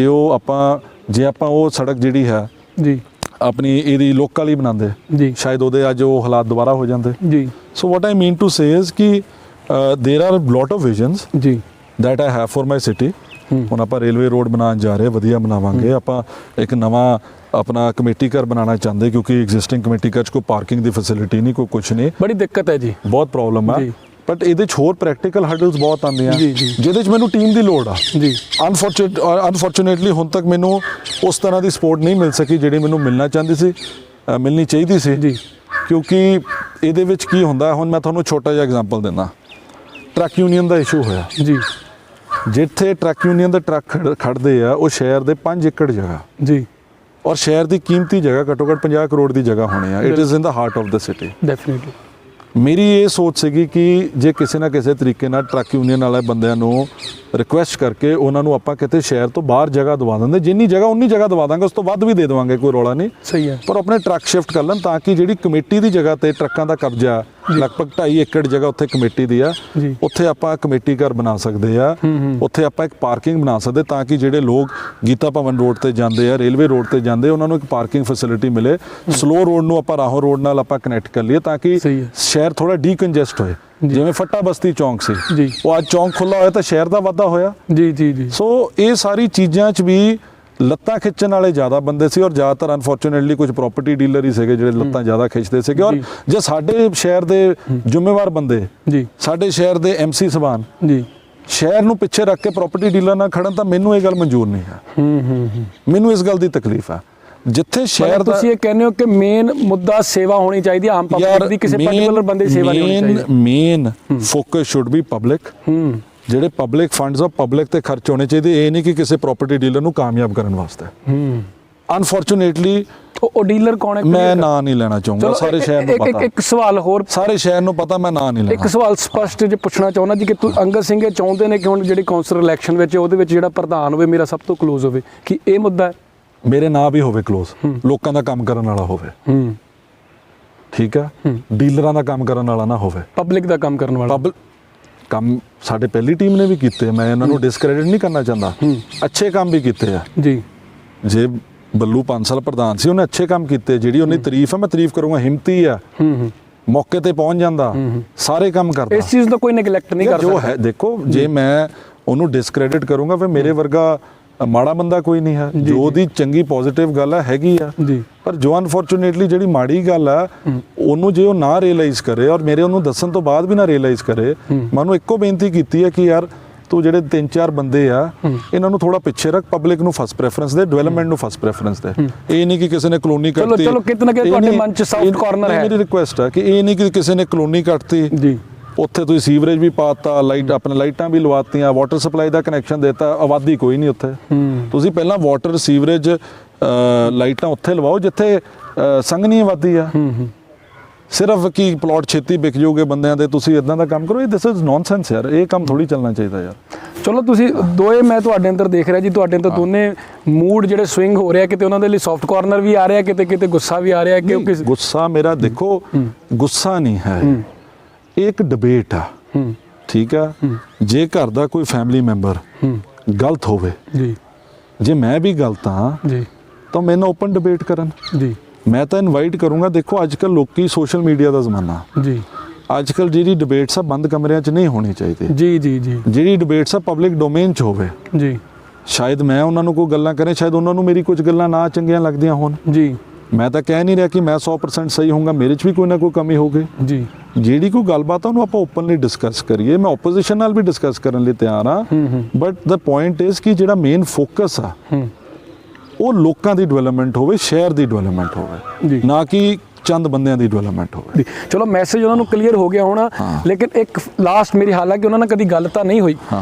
ਜੇ ਆਪਾਂ ਉਹ ਸੜਕ ਜਿਹੜੀ ਹੈ
ਜੀ
ਆਪਣੀ ਇਹਦੀ ਲੋਕਾਂ ਲਈ ਬਣਾਉਂਦੇ
ਜੀ,
ਸ਼ਾਇਦ ਉਹਦੇ ਅੱਜ ਉਹ ਹਾਲਾਤ ਦੁਬਾਰਾ ਹੋ ਜਾਂਦੇ
ਜੀ।
ਸੋ ਵਾਟ ਆਈ ਮੀਨ ਟੂ ਸੇ ਇਜ਼ ਕਿ there are lot of visions
ਜੀ
that I have for my city. ਹੁਣ ਆਪਾਂ ਰੇਲਵੇ ਰੋਡ ਬਣਾਉਣ ਜਾ ਰਹੇ, ਵਧੀਆ ਬਣਾਵਾਂਗੇ। ਆਪਾਂ ਇੱਕ ਨਵਾਂ ਆਪਣਾ ਕਮੇਟੀ ਘਰ ਬਣਾਉਣਾ ਚਾਹੁੰਦੇ ਕਿਉਂਕਿ ਐਗਜ਼ਿਸਟਿੰਗ ਕਮੇਟੀ ਘਰ 'ਚ ਕੋਈ ਪਾਰਕਿੰਗ ਦੀ ਫੈਸਿਲਿਟੀ ਨਹੀਂ, ਕੋਈ ਕੁਛ ਨਹੀਂ,
ਬੜੀ ਦਿੱਕਤ ਹੈ ਜੀ,
ਬਹੁਤ ਪ੍ਰੋਬਲਮ ਆ। ਬਟ ਇਹਦੇ 'ਚ ਹੋਰ ਪ੍ਰੈਕਟੀਕਲ ਹਰਡਲਸ ਬਹੁਤ ਆਉਂਦੀਆਂ ਜਿਹਦੇ 'ਚ ਮੈਨੂੰ ਟੀਮ ਦੀ ਲੋੜ ਆ ਜੀ। ਅਨਫੋਰਚੂਨੇਟਲੀ ਹੁਣ ਤੱਕ ਮੈਨੂੰ ਉਸ ਤਰ੍ਹਾਂ ਦੀ ਸਪੋਰਟ ਨਹੀਂ ਮਿਲ ਸਕੀ ਜਿਹੜੀ ਮੈਨੂੰ ਮਿਲਣਾ ਚਾਹੁੰਦੀ ਸੀ। ਮਿਲਣੀ ਚਾਹੀਦੀ ਸੀ
ਜੀ
ਕਿਉਂਕਿ ਇਹਦੇ ਵਿੱਚ ਕੀ ਹੁੰਦਾ, ਹੁਣ ਮੈਂ ਤੁਹਾਨੂੰ ਛੋਟਾ ਜਿਹਾ ਐਗਜ਼ਾਮਪਲ ਦਿੰਦਾ। ਟਰੱਕ ਯੂਨੀਅਨ ਦਾ ਇਸ਼ੂ ਹੋਇਆ
ਜੀ
ਜਿੱਥੇ ਟਰੱਕ ਯੂਨੀਅਨ ਦੇ ਟਰੱਕ ਖੜਦੇ ਆ, ਉਹ ਸ਼ਹਿਰ ਦੇ 5 ਏਕੜ ਜਗ੍ਹਾ,
ਜੀ
ਔਰ ਸ਼ਹਿਰ ਦੀ ਕੀਮਤੀ ਜਗ੍ਹਾ ਘੱਟੋ ਘੱਟ 50 ਕਰੋੜ ਦੀ ਜਗ੍ਹਾ ਹੋਣੀ ਆ। It is in the heart of the city.
Definitely
ਮੇਰੀ ਇਹ ਸੋਚ ਸੀਗੀ ਕਿ ਜੇ ਕਿਸੇ ਨਾ ਕਿਸੇ ਤਰੀਕੇ ਨਾਲ ਟਰੱਕ ਯੂਨੀਅਨ ਵਾਲੇ ਬੰਦਿਆਂ ਨੂੰ ਰਿਕੁਐਸਟ ਕਰਕੇ ਉਹਨਾਂ ਨੂੰ ਆਪਾਂ ਕਿਤੇ ਸ਼ਹਿਰ ਤੋਂ ਬਾਹਰ ਜਗ੍ਹਾ ਦਵਾ ਦਿੰਦੇ, ਜਿੰਨੀ ਜਗ੍ਹਾ ਉਨੀ ਜਗ੍ਹਾ ਦਵਾ ਦਾਂਗੇ, ਉਸ ਤੋਂ ਵੱਧ ਵੀ ਦੇ ਦੇਵਾਂਗੇ, ਕੋਈ ਰੌਲਾ ਨਹੀਂ।
ਸਹੀ ਹੈ।
ਪਰ ਆਪਣੇ ਟਰੱਕ ਸ਼ਿਫਟ ਕਰ ਲੈਣ ਤਾਂ ਕਿ ਜਿਹੜੀ ਕਮੇਟੀ ਦੀ ਜਗ੍ਹਾ ਤੇ ਟਰੱਕਾਂ ਦਾ ਕਬਜ਼ਾ, ਲਗਭਗ 2.5 ਏਕੜ ਜਗ੍ਹਾ ਉੱਥੇ ਕਮੇਟੀ ਦੀ ਆ,
ਜੀ
ਉੱਥੇ ਆਪਾਂ ਕਮੇਟੀ ਘਰ ਬਣਾ ਸਕਦੇ ਆ, ਉੱਥੇ ਆਪਾਂ ਇੱਕ ਪਾਰਕਿੰਗ ਬਣਾ ਸਕਦੇ ਤਾਂ ਕਿ ਜਿਹੜੇ ਲੋਕ ਗੀਤਾ ਭਵਨ ਰੋਡ ਤੇ ਜਾਂਦੇ ਆ, ਰੇਲਵੇ ਰੋਡ ਤੇ ਜਾਂਦੇ, ਉਹਨਾਂ ਨੂੰ ਇੱਕ ਪਾਰਕਿੰਗ ਫੈਸਿਲਿਟੀ ਮਿਲੇ। ਸਲੋ ਰੋਡ ਨੂੰ ਆਪਾਂ ਰਾਹੋਂ ਰੋਡ ਨਾਲ ਆਪਾਂ ਕਨੈਕਟ ਕਰ ਲਈਏ ਤਾਂ ਕਿ
ਸਹੀ ਹੈ।
ਸ਼ਹਿਰ ਥੋੜਾ ਡੀਕੰਜੈਸਟ ਹੋਏ। ਜਿਵੇਂ ਫੱਟਾ ਬਸਤੀ ਚੌਂਕ ਸੀ,
ਜੀ
ਉਹ ਅੱਜ ਚੌਂਕ ਖੁੱਲਾ ਹੋਇਆ ਤਾਂ ਸ਼ਹਿਰ ਦਾ ਵਾਧਾ ਹੋਇਆ।
ਜੀ ਜੀ ਜੀ
ਸੋ ਇਹ ਸਾਰੀ ਚੀਜ਼ਾਂ 'ਚ ਵੀ ਲੱਤਾਂ ਖਿੱਚਣ ਵਾਲੇ ਜ਼ਿਆਦਾ ਬੰਦੇ ਸੀ, ਔਰ ਜ਼ਿਆਦਾਤਰ ਅਨਫੋਰਚੂਨੇਟਲੀ ਕੁਝ ਪ੍ਰਾਪਰਟੀ ਡੀਲਰ ਹੀ ਸੀਗੇ ਜਿਹੜੇ ਲੱਤਾਂ ਜ਼ਿਆਦਾ ਖਿੱਚਦੇ ਸੀਗੇ। ਔਰ ਜੇ ਸਾਡੇ ਸ਼ਹਿਰ ਦੇ ਜ਼ਿੰਮੇਵਾਰ ਬੰਦੇ,
ਜੀ
ਸਾਡੇ ਸ਼ਹਿਰ ਦੇ ਐਮਸੀ ਸਭਾਨ
ਜੀ
ਸ਼ਹਿਰ ਨੂੰ ਪਿੱਛੇ ਰੱਖ ਕੇ ਪ੍ਰਾਪਰਟੀ ਡੀਲਰ ਨਾਲ ਖੜਨ, ਤਾਂ ਮੈਨੂੰ ਇਹ ਗੱਲ ਮਨਜ਼ੂਰ ਨਹੀਂ ਹੈ। ਮੈਨੂੰ ਇਸ ਗੱਲ ਦੀ ਤਕਲੀਫ ਹੈ। ਜਿੱਥੇ ਸ਼ਹਿਰ ਦਾ
ਤੁਸੀਂ ਇਹ ਕਹਿੰਦੇ ਹੋ ਕਿ ਮੇਨ ਮੁੱਦਾ ਸੇਵਾ ਹੋਣੀ ਚਾਹੀਦੀ ਹੈ, ਆਮ ਪਬਲਿਕ ਦੀ, ਕਿਸੇ ਪਾਰਟਿਕੂਲਰ ਬੰਦੇ ਦੀ ਸੇਵਾ ਨਹੀਂ ਹੋਣੀ ਚਾਹੀਦੀ।
Main focus should be public. ਜਿਹੜੇ ਪਬਲਿਕ ਫੰਡਸ ਆ ਪਬਲਿਕ ਤੇ ਖਰਚ ਹੋਣੇ ਚਾਹੀਦੇ, ਇਹ ਨਹੀਂ ਕਿ ਕਿਸੇ ਪ੍ਰਾਪਰਟੀ ਡੀਲਰ ਨੂੰ ਕਾਮਯਾਬ ਕਰਨ ਵਾਸਤੇ। ਅਨਫੋਰਚੂਨੇਟਲੀ
ਉਹ ਡੀਲਰ ਕੌਣ ਹੈ?
ਮੈਂ ਨਾਂ ਨਹੀਂ ਲੈਣਾ ਚਾਹੂੰਗਾ, ਸਾਰੇ ਸ਼ਹਿਰ ਨੂੰ ਪਤਾ।
ਇੱਕ ਸਵਾਲ ਹੋਰ,
ਸਾਰੇ ਸ਼ਹਿਰ ਨੂੰ ਪਤਾ, ਮੈਂ ਨਾਂ ਨਹੀਂ ਲੈਣਾ।
ਇੱਕ ਸਵਾਲ ਸਪਸ਼ਟ ਜੇ ਪੁੱਛਣਾ ਚਾਹੁੰਦਾ ਜੀ ਕਿ ਅੰਗਦ ਸਿੰਘ ਇਹ ਚਾਹੁੰਦੇ ਨੇ ਕਿ ਹੁਣ ਜਿਹੜੀ ਕੌਂਸਲਰ ਇਲੈਕਸ਼ਨ ਵਿੱਚ ਉਹਦੇ ਵਿੱਚ ਜਿਹੜਾ ਪ੍ਰਧਾਨ ਹੋਵੇ ਮੇਰਾ ਸਭ ਤੋਂ ਕਲੋਜ਼ ਹੋਵੇ, ਕਿ ਇਹ ਮੁੱਦਾ ਹੈ?
ਮੇਰੇ ਨਾਂ ਵੀ ਹੋਵੇ ਕਲੋਜ਼, ਲੋਕਾਂ ਦਾ ਕੰਮ ਕਰਨ ਵਾਲਾ ਹੋਵੇ, ਠੀਕ ਆ, ਡੀਲਰਾਂ ਦਾ ਕੰਮ ਕਰਨ ਵਾਲਾ ਨਾ ਹੋਵੇ,
ਪਬਲਿਕ ਦਾ ਕੰਮ ਕਰਨ ਵਾਲਾ।
ਕੰਮ ਸਾਡੇ ਪਹਿਲੀ ਟੀਮ ਨੇ ਵੀ ਕੀਤੇ, ਮੈਂ ਇਹਨਾਂ ਨੂੰ ਡਿਸਕ੍ਰੈਡਿਟ ਨਹੀਂ ਕਰਨਾ ਚਾਹੁੰਦਾ, ਅੱਛੇ ਕੰਮ ਵੀ ਕੀਤੇ ਆ
ਜੀ।
ਜੇ ਬੱਲੂ 5 ਸਾਲ ਪ੍ਰਧਾਨ ਸੀ, ਉਹਨੇ ਅੱਛੇ ਕੰਮ ਕੀਤੇ, ਜਿਹੜੀ ਉਹਨੇ ਤਾਰੀਫ ਹੈ ਮੈਂ ਤਾਰੀਫ ਕਰੂੰਗਾ। ਹਿੰਮਤੀ ਆ, ਮੌਕੇ ਤੇ ਪਹੁੰਚ ਜਾਂਦਾ, ਸਾਰੇ ਕੰਮ ਕਰਦਾ।
ਇਸ ਚੀਜ਼ ਦਾ ਕੋਈ ਨੈਗਲੈਕਟ ਨਹੀਂ ਕਰ
ਜੋ ਹੈ। ਦੇਖੋ ਜੇ ਮੈਂ ਉਹਨੂੰ ਡਿਸਕ੍ਰੈਡਿਟ ਕਰੂੰਗਾ ਫਿਰ ਮੇਰੇ ਵਰਗਾ ਮਾੜਾ ਬੰਦਾ ਕੋਈ ਨਹੀਂ ਹੈ। ਜੋ ਉਹਦੀ ਚੰਗੀ ਪੋਜ਼ਿਟਿਵ ਗੱਲ ਹੈ ਹੈਗੀ ਆ, ਪਰ ਜੋ ਅਨਫੋਰਚੂਨੇਟਲੀ ਜਿਹੜੀ ਮਾੜੀ ਗੱਲ ਆ ਉਹਨੂੰ ਜੇ ਉਹ ਨਾ ਰਿਅਲਾਈਜ਼ ਕਰੇ, ਔਰ ਮੇਰੇ ਉਹਨੂੰ ਦੱਸਣ ਤੋਂ ਬਾਅਦ ਵੀ ਨਾ ਰਿਅਲਾਈਜ਼ ਕਰੇ, ਮੈਂ ਉਹਨੂੰ ਇੱਕੋ ਬੇਨਤੀ ਕੀਤੀ ਹੈ ਕਿ ਯਾਰ ਤੂੰ ਜਿਹੜੇ 3-4 ਬੰਦੇ ਆ ਇਹਨਾਂ ਨੂੰ ਥੋੜਾ ਪਿੱਛੇ ਰੱਖ, ਪਬਲਿਕ ਨੂੰ ਫਸਟ ਪ੍ਰੈਫਰੈਂਸ ਦੇ, ਡਿਵੈਲਪਮੈਂਟ ਨੂੰ ਫਸਟ ਪ੍ਰੈਫਰੈਂਸ ਦੇ। ਇਹ ਨਹੀਂ ਕਿ ਕਿਸੇ ਨੇ ਕਲੋਨੀ ਕੱਟਤੀ।
ਚਲੋ ਕਿਤਨਾ ਕਿ ਤੁਹਾਡੇ ਮਨ ਚ ਸੌਫਟ ਕਾਰਨਰ ਹੈ।
ਮੇਰੀ ਰਿਕੁਐਸਟ ਹੈ ਕਿ ਇਹ ਨਹੀਂ ਕਿ ਕਿਸੇ ਨੇ ਕਲੋਨੀ ਕੱਟਤੀ
ਜੀ,
ਉੱਥੇ ਤੁਸੀਂ ਸੀਵਰੇਜ ਵੀ ਪਾਤਾ, ਲਾਈਟ ਆਪਣੇ ਲਾਈਟਾਂ ਵੀ ਲਵਾਤੀਆਂ, ਵਾਟਰ ਸਪਲਾਈ ਦਾ ਕਨੈਕਸ਼ਨ ਦਿੱਤਾ, ਆਬਾਦੀ ਕੋਈ ਨਹੀਂ ਉੱਥੇ। ਤੁਸੀਂ ਪਹਿਲਾਂ ਵਾਟਰ ਸੀਵਰੇਜ ਲਾਈਟਾਂ ਉੱਥੇ ਲਵਾਓ ਜਿੱਥੇ ਸੰਘਣੀ ਆਬਾਦੀ ਆ। ਸਿਰਫ ਕੀ ਪਲਾਟ ਛੇਤੀ ਵਿਕ ਜਾਊਗੇ ਬੰਦਿਆਂ ਦੇ, ਤੁਸੀਂ ਇਦਾਂ ਦਾ ਕੰਮ ਕਰੋ। ਇਹ ਦਿਸ ਇਜ਼ ਨੌਨਸੈਂਸ ਯਾਰ, ਇਹ ਕੰਮ ਥੋੜੀ ਚੱਲਣਾ ਚਾਹੀਦਾ ਯਾਰ।
ਚਲੋ ਤੁਸੀਂ ਦੋਏ, ਮੈਂ ਤੁਹਾਡੇ ਅੰਦਰ ਦੇਖ ਰਿਹਾ ਜੀ, ਤੁਹਾਡੇ ਅੰਦਰ ਦੋਨੇ ਮੂਡ ਜਿਹੜੇ ਸਵਿੰਗ ਹੋ ਰਿਹਾ, ਕਿਤੇ ਉਹਨਾਂ ਦੇ ਲਈ ਸੌਫਟ ਕਾਰਨਰ ਵੀ ਆ ਰਿਹਾ, ਕਿਤੇ ਕਿਤੇ ਗੁੱਸਾ ਵੀ ਆ ਰਿਹਾ। ਕਿਉਂਕਿ
ਗੁੱਸਾ ਮੇਰਾ ਦੇਖੋ ਗੁੱਸਾ ਨਹੀਂ ਹੈ, ਇਹ ਇੱਕ ਡਿਬੇਟ ਆ, ਠੀਕ ਆ। ਜੇ ਘਰ ਦਾ ਕੋਈ ਫੈਮਿਲੀ ਮੈਂਬਰ ਗਲਤ ਹੋਵੇ
ਜੀ,
ਜੇ ਮੈਂ ਵੀ ਗਲਤ ਹਾਂ
ਜੀ,
ਤਾਂ ਮੈਨੂੰ ਓਪਨ ਡਿਬੇਟ ਕਰਨ
ਜੀ,
ਮੈਂ ਤਾਂ ਇਨਵਾਈਟ ਕਰੂੰਗਾ। ਦੇਖੋ ਅੱਜ ਕੱਲ੍ਹ ਲੋਕੀ ਸੋਸ਼ਲ ਮੀਡੀਆ ਦਾ ਜ਼ਮਾਨਾ
ਜੀ,
ਅੱਜ ਕੱਲ੍ਹ ਜਿਹੜੀ ਡਿਬੇਟਸ ਆ ਬੰਦ ਕਮਰਿਆਂ 'ਚ ਨਹੀਂ ਹੋਣੀ ਚਾਹੀਦੀ।
ਜੀ ਜੀ ਜੀ,
ਜਿਹੜੀ ਡਿਬੇਟਸ ਆ ਪਬਲਿਕ ਡੋਮੇਨ 'ਚ ਹੋਵੇ।
ਜੀ,
ਸ਼ਾਇਦ ਮੈਂ ਉਹਨਾਂ ਨੂੰ ਕੋਈ ਗੱਲਾਂ ਕਰੇ, ਸ਼ਾਇਦ ਉਹਨਾਂ ਨੂੰ ਮੇਰੀ ਕੁਝ ਗੱਲਾਂ ਨਾ ਚੰਗੀਆਂ ਲੱਗਦੀਆਂ ਹੋਣ।
ਜੀ,
ਮੈਂ ਤਾਂ ਕਹਿ ਨਹੀਂ ਰਿਹਾ ਕਿ ਮੈਂ 100% ਸਹੀ ਹੋਊਂਗਾ, ਮੇਰੇ 'ਚ ਵੀ ਕੋਈ ਨਾ ਕੋਈ ਕਮੀ ਹੋਊਗੀ।
ਜੀ,
ਜਿਹੜੀ ਕੋਈ ਗੱਲਬਾਤ ਆ ਉਹਨੂੰ ਆਪਾਂ ਓਪਨਲੀ ਡਿਸਕਸ ਕਰੀਏ। ਮੈਂ ਆਪੋਜੀਸ਼ਨ ਨਾਲ ਵੀ ਡਿਸਕਸ ਕਰਨ ਲਈ ਤਿਆਰ ਹਾਂ, ਬਟ ਦਾ ਪੁਆਇੰਟ ਇਜ਼ ਕਿ ਜਿਹੜਾ ਮੇਨ ਫੋਕਸ ਆ ਉਹ ਲੋਕਾਂ ਦੀ ਡਿਵੈਲਪਮੈਂਟ ਹੋਵੇ, ਸ਼ਹਿਰ ਦੀ ਡਿਵੈਲਪਮੈਂਟ ਹੋਵੇ, ਨਾ ਕਿ ਚੰਦ ਬੰਦਿਆਂ ਦੀ ਡਿਵੈਲਪਮੈਂਟ ਹੋਵੇ।
ਚਲੋ ਮੈਸੇਜ ਉਹਨਾਂ ਨੂੰ ਕਲੀਅਰ ਹੋ ਗਿਆ ਹੋਣਾ, ਲੇਕਿਨ ਇੱਕ ਲਾਸਟ ਮੇਰੀ ਹਾਲਾਂਕਿ ਉਹਨਾਂ ਨਾਲ ਕਦੀ ਗੱਲ ਤਾਂ ਨਹੀਂ ਹੋਈ,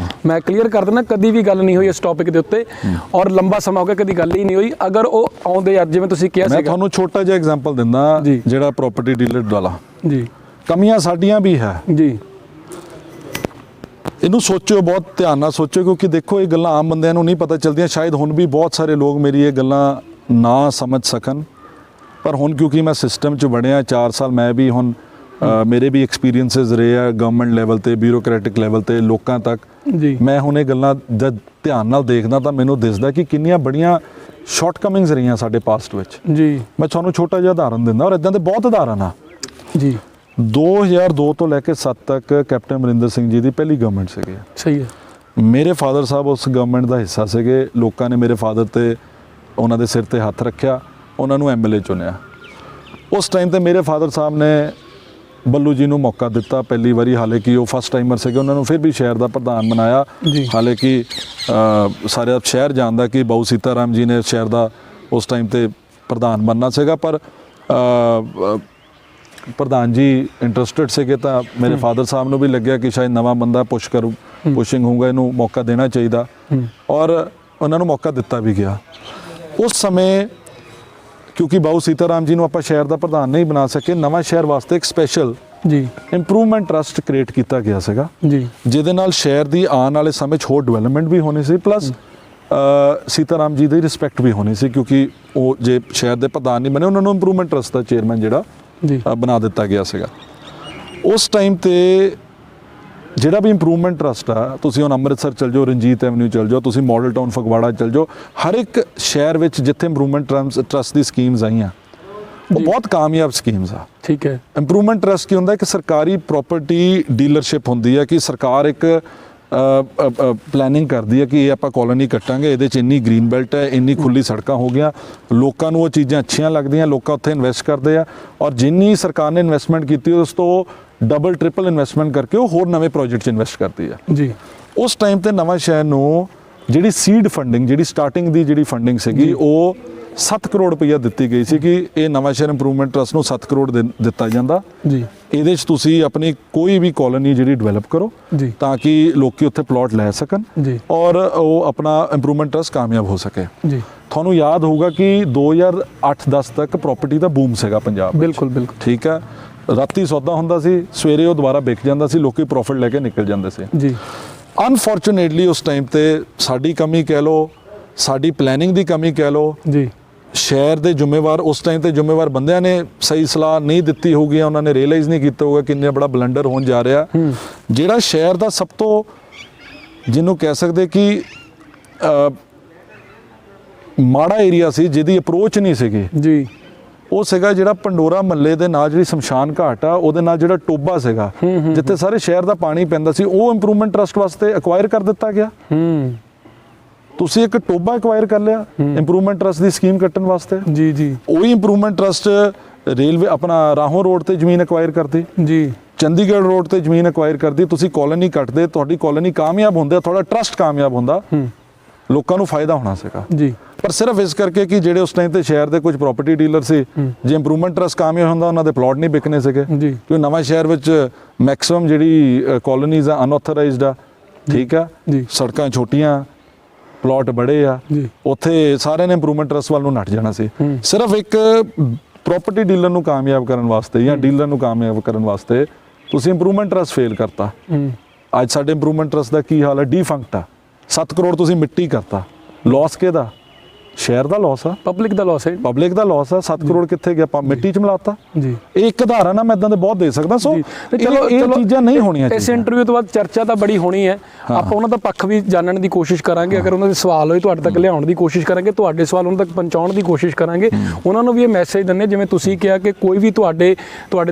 ਮੈਂ ਕਲੀਅਰ ਕਰ ਦਿੰਦਾ, ਕਦੀ ਵੀ ਗੱਲ ਨਹੀਂ ਹੋਈ ਇਸ ਟੌਪਿਕ ਦੇ ਉੱਤੇ, ਔਰ ਲੰਬਾ ਸਮਾਂ ਹੋ ਗਿਆ ਕਦੀ ਗੱਲ ਹੀ ਨਹੀਂ ਹੋਈ। ਅਗਰ ਉਹ ਆਉਂਦੇ ਯਾਰ, ਜਿਵੇਂ ਤੁਸੀਂ ਕਿਹਾ ਸੀ,
ਮੈਂ ਤੁਹਾਨੂੰ ਛੋਟਾ ਜਿਹਾ ਐਗਜ਼ਾਮਪਲ ਦਿੰਦਾ, ਜਿਹੜਾ ਪ੍ਰਾਪਰਟੀ ਡੀਲਰ ਵਾਲਾ,
ਜੀ,
ਕਮੀਆਂ ਸਾਡੀਆਂ ਵੀ ਹੈ
ਜੀ,
ਇਹਨੂੰ ਸੋਚਿਓ, ਬਹੁਤ ਧਿਆਨ ਨਾਲ ਸੋਚਿਓ, ਕਿਉਂਕਿ ਦੇਖੋ ਇਹ ਗੱਲਾਂ ਆਮ ਬੰਦਿਆਂ ਨੂੰ ਨਹੀਂ ਪਤਾ ਚੱਲਦੀਆਂ। ਸ਼ਾਇਦ ਹੁਣ ਵੀ ਬਹੁਤ ਸਾਰੇ ਲੋਕ ਮੇਰੀ ਇਹ ਗੱਲਾਂ ਨਾ ਸਮਝ ਸਕਣ, ਪਰ ਹੁਣ ਕਿਉਂਕਿ ਮੈਂ ਸਿਸਟਮ 'ਚ ਵੜਿਆ 4 ਸਾਲ, ਮੈਂ ਵੀ ਹੁਣ ਮੇਰੇ ਵੀ ਐਕਸਪੀਰੀਐਂਸਿਸ ਰਹੇ ਆ ਗਵਰਨਮੈਂਟ ਲੈਵਲ ਤੇ, ਬਿਊਰੋਕ੍ਰੈਟਿਕ ਲੈਵਲ ਤੇ, ਲੋਕਾਂ ਤੱਕ।
ਜੀ,
ਮੈਂ ਹੁਣ ਇਹ ਗੱਲਾਂ ਜਦ ਧਿਆਨ ਨਾਲ ਦੇਖਦਾ ਤਾਂ ਮੈਨੂੰ ਦਿਸਦਾ ਕਿ ਕਿੰਨੀਆਂ ਬੜੀਆਂ ਸ਼ਾਰਟਕਮਿੰਗਸ ਰਹੀਆਂ ਸਾਡੇ ਪਾਸਟ ਵਿੱਚ। ਜੀ, ਮੈਂ ਤੁਹਾਨੂੰ ਛੋਟਾ ਜਿਹਾ ਉਦਾਹਰਨ ਦਿੰਦਾ, ਔਰ ਇਦਾਂ ਦੇ ਬਹੁਤ ਉਦਾਹਰਨ ਆ। ਜੀ, 2002 ਤੋਂ ਲੈ ਕੇ 7 ਤੱਕ ਕੈਪਟਨ ਅਮਰਿੰਦਰ ਸਿੰਘ ਜੀ ਦੀ ਪਹਿਲੀ ਗਵਰਨਮੈਂਟ ਸੀਗੀ। ਸਹੀ ਹੈ। ਮੇਰੇ ਫਾਦਰ ਸਾਹਿਬ ਉਸ ਗਵਰਨਮੈਂਟ ਦਾ ਹਿੱਸਾ ਸੀਗੇ। ਲੋਕਾਂ ਨੇ ਮੇਰੇ ਫਾਦਰ ਤੇ, ਉਹਨਾਂ ਦੇ ਸਿਰ ਤੇ ਹੱਥ ਰੱਖਿਆ, ਉਹਨਾਂ ਨੂੰ ਐਮਐਲਏ ਚੁਣਿਆ। ਉਸ ਟਾਈਮ ਤੇ ਮੇਰੇ ਫਾਦਰ ਸਾਹਿਬ ਨੇ ਬੱਲੂ ਜੀ ਨੂੰ ਮੌਕਾ ਦਿੱਤਾ ਪਹਿਲੀ ਵਾਰੀ, ਹਾਲੇ ਕਿ ਉਹ ਫਸਟ ਟਾਈਮਰ ਸੀਗੇ, ਉਹਨਾਂ ਨੂੰ ਫਿਰ ਵੀ ਸ਼ਹਿਰ ਦਾ ਪ੍ਰਧਾਨ ਬਣਾਇਆ। ਹਾਲੇ ਕਿ ਸਾਰੇ ਸ਼ਹਿਰ ਜਾਣਦਾ ਕਿ ਬਾਊ ਸੀਤਾਰਾਮ ਜੀ ਨੇ ਸ਼ਹਿਰ ਦਾ ਉਸ ਟਾਈਮ ਤੇ ਪ੍ਰਧਾਨ ਬਣਨਾ ਸੀਗਾ, ਪਰ ਪ੍ਰਧਾਨ ਜੀ ਇੰਟਰਸਟਿਡ ਸੀਗੇ ਤਾਂ ਮੇਰੇ ਫਾਦਰ ਸਾਹਿਬ ਨੂੰ ਵੀ ਲੱਗਿਆ ਕਿ ਸ਼ਾਇਦ ਨਵਾਂ ਬੰਦਾ ਪੁਸ਼ਿੰਗ ਹੋਊਗਾ, ਇਹਨੂੰ ਮੌਕਾ ਦੇਣਾ ਚਾਹੀਦਾ ਔਰ ਉਹਨਾਂ ਨੂੰ ਮੌਕਾ ਦਿੱਤਾ ਵੀ ਗਿਆ। ਉਸ ਸਮੇਂ ਕਿਉਂਕਿ ਬਾਊ ਸੀਤਾਰਾਮ ਜੀ ਨੂੰ ਆਪਾਂ ਸ਼ਹਿਰ ਦਾ ਪ੍ਰਧਾਨ ਨਹੀਂ ਬਣਾ ਸਕੇ, ਨਵਾਂ ਸ਼ਹਿਰ ਵਾਸਤੇ ਇੱਕ ਸਪੈਸ਼ਲ
ਜੀ
ਇੰਪਰੂਵਮੈਂਟ ਟਰਸਟ ਕ੍ਰੀਏਟ ਕੀਤਾ ਗਿਆ ਸੀਗਾ
ਜੀ,
ਜਿਹਦੇ ਨਾਲ ਸ਼ਹਿਰ ਦੀ ਆਉਣ ਵਾਲੇ ਸਮੇਂ 'ਚ ਹੋਰ ਡਿਵੈਲਪਮੈਂਟ ਵੀ ਹੋਣੀ ਸੀ, ਪਲੱਸ ਸੀਤਾਰਾਮ ਜੀ ਦੀ ਰਿਸਪੈਕਟ ਵੀ ਹੋਣੀ ਸੀ ਕਿਉਂਕਿ ਉਹ ਜੇ ਸ਼ਹਿਰ ਦੇ ਪ੍ਰਧਾਨ ਨਹੀਂ ਬਣੇ ਉਹਨਾਂ ਨੂੰ ਇੰਪਰੂਵਮੈਂਟ ਟਰਸਟ ਦਾ ਚੇਅਰਮੈਨ ਜਿਹੜਾ
ਜੀ
ਬਣਾ ਦਿੱਤਾ ਗਿਆ ਸੀਗਾ। ਉਸ ਟਾਈਮ ਤੇ ਜਿਹੜਾ ਵੀ ਇੰਪਰੂਵਮੈਂਟ ਟਰਸਟ ਆ, ਤੁਸੀਂ ਹੁਣ ਅੰਮ੍ਰਿਤਸਰ ਚਲ ਜਾਓ, ਰਣਜੀਤ ਐਵਨਿਊ ਚਲ ਜਾਓ, ਤੁਸੀਂ ਮਾਡਲ ਟਾਊਨ ਫਗਵਾੜਾ ਚਲ ਜਾਓ, ਹਰ ਇੱਕ ਸ਼ਹਿਰ ਵਿੱਚ ਜਿੱਥੇ ਇੰਪਰੂਵਮੈਂਟ ਟਰਸਟ ਦੀ ਸਕੀਮਸ ਆਈਆਂ ਉਹ ਬਹੁਤ ਕਾਮਯਾਬ ਸਕੀਮਸ ਆ।
ਠੀਕ ਹੈ।
ਇੰਪਰੂਵਮੈਂਟ ਟਰਸਟ ਕੀ ਹੁੰਦਾ ਕਿ ਸਰਕਾਰੀ ਪ੍ਰਾਪਰਟੀ ਡੀਲਰਸ਼ਿਪ ਹੁੰਦੀ ਹੈ ਕਿ ਸਰਕਾਰ ਇੱਕ ਪਲੈਨਿੰਗ ਕਰਦੀ ਹੈ ਕਿ ਇਹ ਆਪਾਂ ਕਾਲੋਨੀ ਕੱਟਾਂਗੇ, ਇਹਦੇ 'ਚ ਇੰਨੀ ਗ੍ਰੀਨ ਬੈਲਟ ਹੈ, ਇੰਨੀ ਖੁੱਲੀ ਸੜਕਾਂ ਹੋ ਗਈਆਂ, ਲੋਕਾਂ ਨੂੰ ਉਹ ਚੀਜ਼ਾਂ ਅੱਛੀਆਂ ਲੱਗਦੀਆਂ, ਲੋਕਾਂ ਉੱਥੇ ਇਨਵੈਸਟ ਕਰਦੇ ਆ ਔਰ ਜਿੰਨੀ ਸਰਕਾਰ ਨੇ ਇਨਵੈਸਟਮੈਂਟ ਕੀਤੀ ਉਸ ਤੋਂ ਡਬਲ ਟ੍ਰਿਪਲ ਇਨਵੈਸਟਮੈਂਟ ਕਰਕੇ ਉਹ ਹੋਰ ਨਵੇਂ ਪ੍ਰੋਜੈਕਟ 'ਚ ਇਨਵੈਸਟ ਕਰਦੀ ਆ ਜੀ। ਉਸ ਟਾਈਮ ਤੇ ਨਵਾਂ ਸ਼ਹਿਰ ਨੂੰ ਜਿਹੜੀ ਸੀਡ ਫੰਡਿੰਗ, ਜਿਹੜੀ ਸਟਾਰਟਿੰਗ ਦੀ ਜਿਹੜੀ ਫੰਡਿੰਗ ਸੀਗੀ ਉਹ 7 ਕਰੋੜ ਰੁਪਈਆ ਦਿੱਤੀ ਗਈ ਸੀ ਕਿ ਇਹ ਨਵਾਂ ਸ਼ਹਿਰ ਇੰਪਰੂਵਮੈਂਟ ਟਰਸਟ ਨੂੰ 7 ਕਰੋੜ ਦਿੱਤਾ ਜਾਂਦਾ ਜੀ। ਇਹਦੇ 'ਚ ਤੁਸੀਂ ਆਪਣੀ ਕੋਈ ਵੀ ਕਾਲੋਨੀ ਜਿਹੜੀ ਡਿਵੈਲਪ ਕਰੋ ਜੀ ਤਾਂ ਕਿ ਲੋਕੀ ਉੱਥੇ ਪਲਾਟ ਲੈ ਸਕਣ ਜੀ ਔਰ ਉਹ ਆਪਣਾ ਇੰਪਰੂਵਮੈਂਟ ਟਰਸਟ ਕਾਮਯਾਬ ਹੋ ਸਕੇ ਜੀ। ਤੁਹਾਨੂੰ ਯਾਦ ਹੋਊਗਾ ਕਿ 2008-10 ਤੱਕ ਪ੍ਰਾਪਰਟੀ ਦਾ ਬੂਮ ਸੀਗਾ ਪੰਜਾਬ ਵਿੱਚ। ਬਿਲਕੁਲ ਬਿਲਕੁਲ ਠੀਕ ਹੈ। ਰਾਤੀ ਸੌਦਾ ਹੁੰਦਾ ਸੀ, ਸਵੇਰੇ ਉਹ ਦੁਬਾਰਾ ਵਿਕ ਜਾਂਦਾ ਸੀ, ਲੋਕੀ ਪ੍ਰੋਫਿਟ ਲੈ ਕੇ ਨਿਕਲ ਜਾਂਦੇ ਸੀ ਜੀ। ਅਨਫੋਰਚੂਨੇਟਲੀ ਉਸ ਟਾਈਮ ਤੇ ਸਾਡੀ ਕਮੀ ਕਹਿ ਲਓ, ਸਾਡੀ ਪਲੈਨਿੰਗ ਦੀ ਕਮੀ ਕਹਿ ਲਓ ਜੀ, ਸ਼ਹਿਰ ਦੇ ਜ਼ਿੰਮੇਵਾਰ ਉਸ ਟਾਈਮ ਤੇ ਜ਼ਿੰਮੇਵਾਰ ਬੰਦਿਆਂ ਨੇ ਸਹੀ ਸਲਾਹ ਨਹੀਂ ਦਿੱਤੀ ਹੋਊਗੀ, ਉਹਨਾਂ ਨੇ ਰਿਅਲਾਈਜ਼ ਨਹੀਂ ਕੀਤਾ ਹੋਊਗਾ ਕਿੰਨਾ ਬੜਾ ਬਲੰਡਰ ਹੋਣ ਜਾ ਰਿਹਾ। ਜਿਹੜਾ ਸ਼ਹਿਰ ਦਾ ਸਭ ਤੋਂ ਜਿਹਨੂੰ ਕਹਿ ਸਕਦੇ ਕਿ ਮਾੜਾ ਏਰੀਆ ਸੀ, ਜਿਹਦੀ ਅਪਰੋਚ ਨਹੀਂ ਸੀਗੀ ਜੀ, ਉਹ ਸੀਗਾ ਜਿਹੜਾ ਪੰਡੋਰਾ ਮਹੱਲੇ ਦੇ ਨਾਲ ਜਿਹੜੀ ਸ਼ਮਸ਼ਾਨ ਘਾਟ ਆ ਉਹਦੇ ਨਾਲ ਜਿਹੜਾ ਟੋਬਾ ਸੀਗਾ ਜਿੱਥੇ ਸਾਰੇ ਸ਼ਹਿਰ ਦਾ ਪਾਣੀ ਪੈਂਦਾ ਸੀ, ਉਹ ਇੰਪਰੂਵਮੈਂਟ ਟਰਸਟ ਵਾਸਤੇ ਐਕਵਾਇਰ ਕਰ ਦਿੱਤਾ ਗਿਆ। ਤੁਸੀਂ ਇੱਕ ਟੋਬਾ ਐਕਵਾਇਰ ਕਰ ਲਿਆ ਇੰਪਰੂਵਮੈਂਟ ਟਰਸਟ ਦੀ ਸਕੀਮ ਕੱਟਣ ਵਾਸਤੇ ਜੀ ਜੀ। ਉਹੀ ਇੰਪਰੂਵਮੈਂਟ ਟਰਸਟ ਰੇਲਵੇ ਆਪਣਾ ਰਾਹੋਂ ਰੋਡ ਤੇ ਜ਼ਮੀਨ ਐਕਵਾਇਰ ਕਰਦੀ ਜੀ, ਚੰਡੀਗੜ੍ਹ ਰੋਡ ਤੇ ਜ਼ਮੀਨ ਐਕਵਾਇਰ ਕਰਦੀ, ਤੁਸੀਂ ਕਾਲੋਨੀ ਕੱਟਦੇ, ਤੁਹਾਡੀ ਕਾਲੋਨੀ ਕਾਮਯਾਬ ਹੁੰਦਾ, ਤੁਹਾਡਾ ਟਰਸਟ ਕਾਮਯਾਬ ਹੁੰਦਾ, ਲੋਕਾਂ ਨੂੰ ਫਾਇਦਾ ਹੋਣਾ ਸੀਗਾ ਜੀ। ਪਰ ਸਿਰਫ ਇਸ ਕਰਕੇ ਕਿ ਜਿਹੜੇ ਉਸ ਟਾਈਮ ਤੇ ਸ਼ਹਿਰ ਦੇ ਕੁਝ ਪ੍ਰਾਪਰਟੀ ਡੀਲਰ ਸੀ, ਜੇ ਇੰਪਰੂਵਮੈਂਟ ਟਰਸਟ ਕਾਮਯਾਬ ਹੁੰਦਾ ਉਹਨਾਂ ਦੇ ਪਲਾਟ ਨਹੀਂ ਵਿਕਨੇ ਸੀਗੇ ਕਿਉਂਕਿ ਨਵਾਂ ਸ਼ਹਿਰ ਵਿੱਚ ਮੈਕਸਿਮਮ ਜਿਹੜੀ ਕਾਲੋਨੀਜ਼ ਆ ਅਨਆਥੋਰਾਈਜ਼ਡ ਆ, ਠੀਕ ਆ ਜੀ, ਸੜਕਾਂ ਛੋਟੀਆਂ, ਪਲਾਟ ਬੜੇ ਆ, ਉੱਥੇ ਸਾਰਿਆਂ ਨੇ ਇੰਪਰੂਵਮੈਂਟ ਟਰਸਟ ਵੱਲ ਨੂੰ ਨੱਠ ਜਾਣਾ ਸੀ। ਸਿਰਫ ਇੱਕ ਪ੍ਰਾਪਰਟੀ ਡੀਲਰ ਨੂੰ ਕਾਮਯਾਬ ਕਰਨ ਵਾਸਤੇ ਜਾਂ ਡੀਲਰ ਨੂੰ ਕਾਮਯਾਬ ਕਰਨ ਵਾਸਤੇ ਤੁਸੀਂ ਇੰਪਰੂਵਮੈਂਟ ਟਰਸਟ ਫੇਲ ਕਰਤਾ। ਅੱਜ ਸਾਡੇ ਇੰਪਰੂਵਮੈਂਟ ਟਰਸਟ ਦਾ ਕੀ ਹਾਲ ਹੈ? ਡੀਫੰਕਟ ਆ। 7 ਕਰੋੜ ਤੁਸੀਂ ਮਿੱਟੀ ਕਰਤਾ। ਲਾਸ ਕਿਹਦਾ? ਸ਼ਹਿਰ ਦਾ ਲਾਸ ਆ, ਪਬਲਿਕ ਦਾ ਲਾਸ ਹੈ, ਪਬਲਿਕ ਦਾ ਲਾਸ ਆ। 7 ਕਰੋੜ ਕਿੱਥੇ ਗਿਆ? ਆਪਾਂ ਮਿੱਟੀ 'ਚ ਮਿਲਾਤਾ ਜੀ। ਇਹ ਇੱਕ ਉਦਾਹਰਨ ਆ, ਮੈਂ ਇਦਾਂ ਦੇ ਬਹੁਤ ਦੇ ਸਕਦਾ। ਸੋ ਚਲੋ ਇਹ ਚੀਜ਼ਾਂ ਨਹੀਂ ਹੋਣੀਆਂ। ਇਸ ਇੰਟਰਵਿਊ ਤੋਂ ਬਾਅਦ ਚਰਚਾ ਤਾਂ ਬੜੀ ਹੋਣੀ ਹੈ, ਆਪਾਂ ਉਹਨਾਂ ਦਾ ਪੱਖ ਵੀ ਜਾਣਨ ਦੀ ਕੋਸ਼ਿਸ਼ ਕਰਾਂਗੇ। ਅਗਰ ਉਹਨਾਂ ਦੇ ਸਵਾਲ ਹੋਏ ਤੁਹਾਡੇ ਤੱਕ ਲਿਆਉਣ ਦੀ ਕੋਸ਼ਿਸ਼ ਕਰਾਂਗੇ, ਤੁਹਾਡੇ ਸਵਾਲ ਉਹਨਾਂ ਤੱਕ ਪਹੁੰਚਾਉਣ ਦੀ ਕੋਸ਼ਿਸ਼ ਕਰਾਂਗੇ। ਉਹਨਾਂ ਨੂੰ ਵੀ ਇਹ ਮੈਸੇਜ ਦਿੰਦੇ ਜਿਵੇਂ ਤੁਸੀਂ ਕਿਹਾ ਕਿ ਕੋਈ ਵੀ ਤੁਹਾਡੇ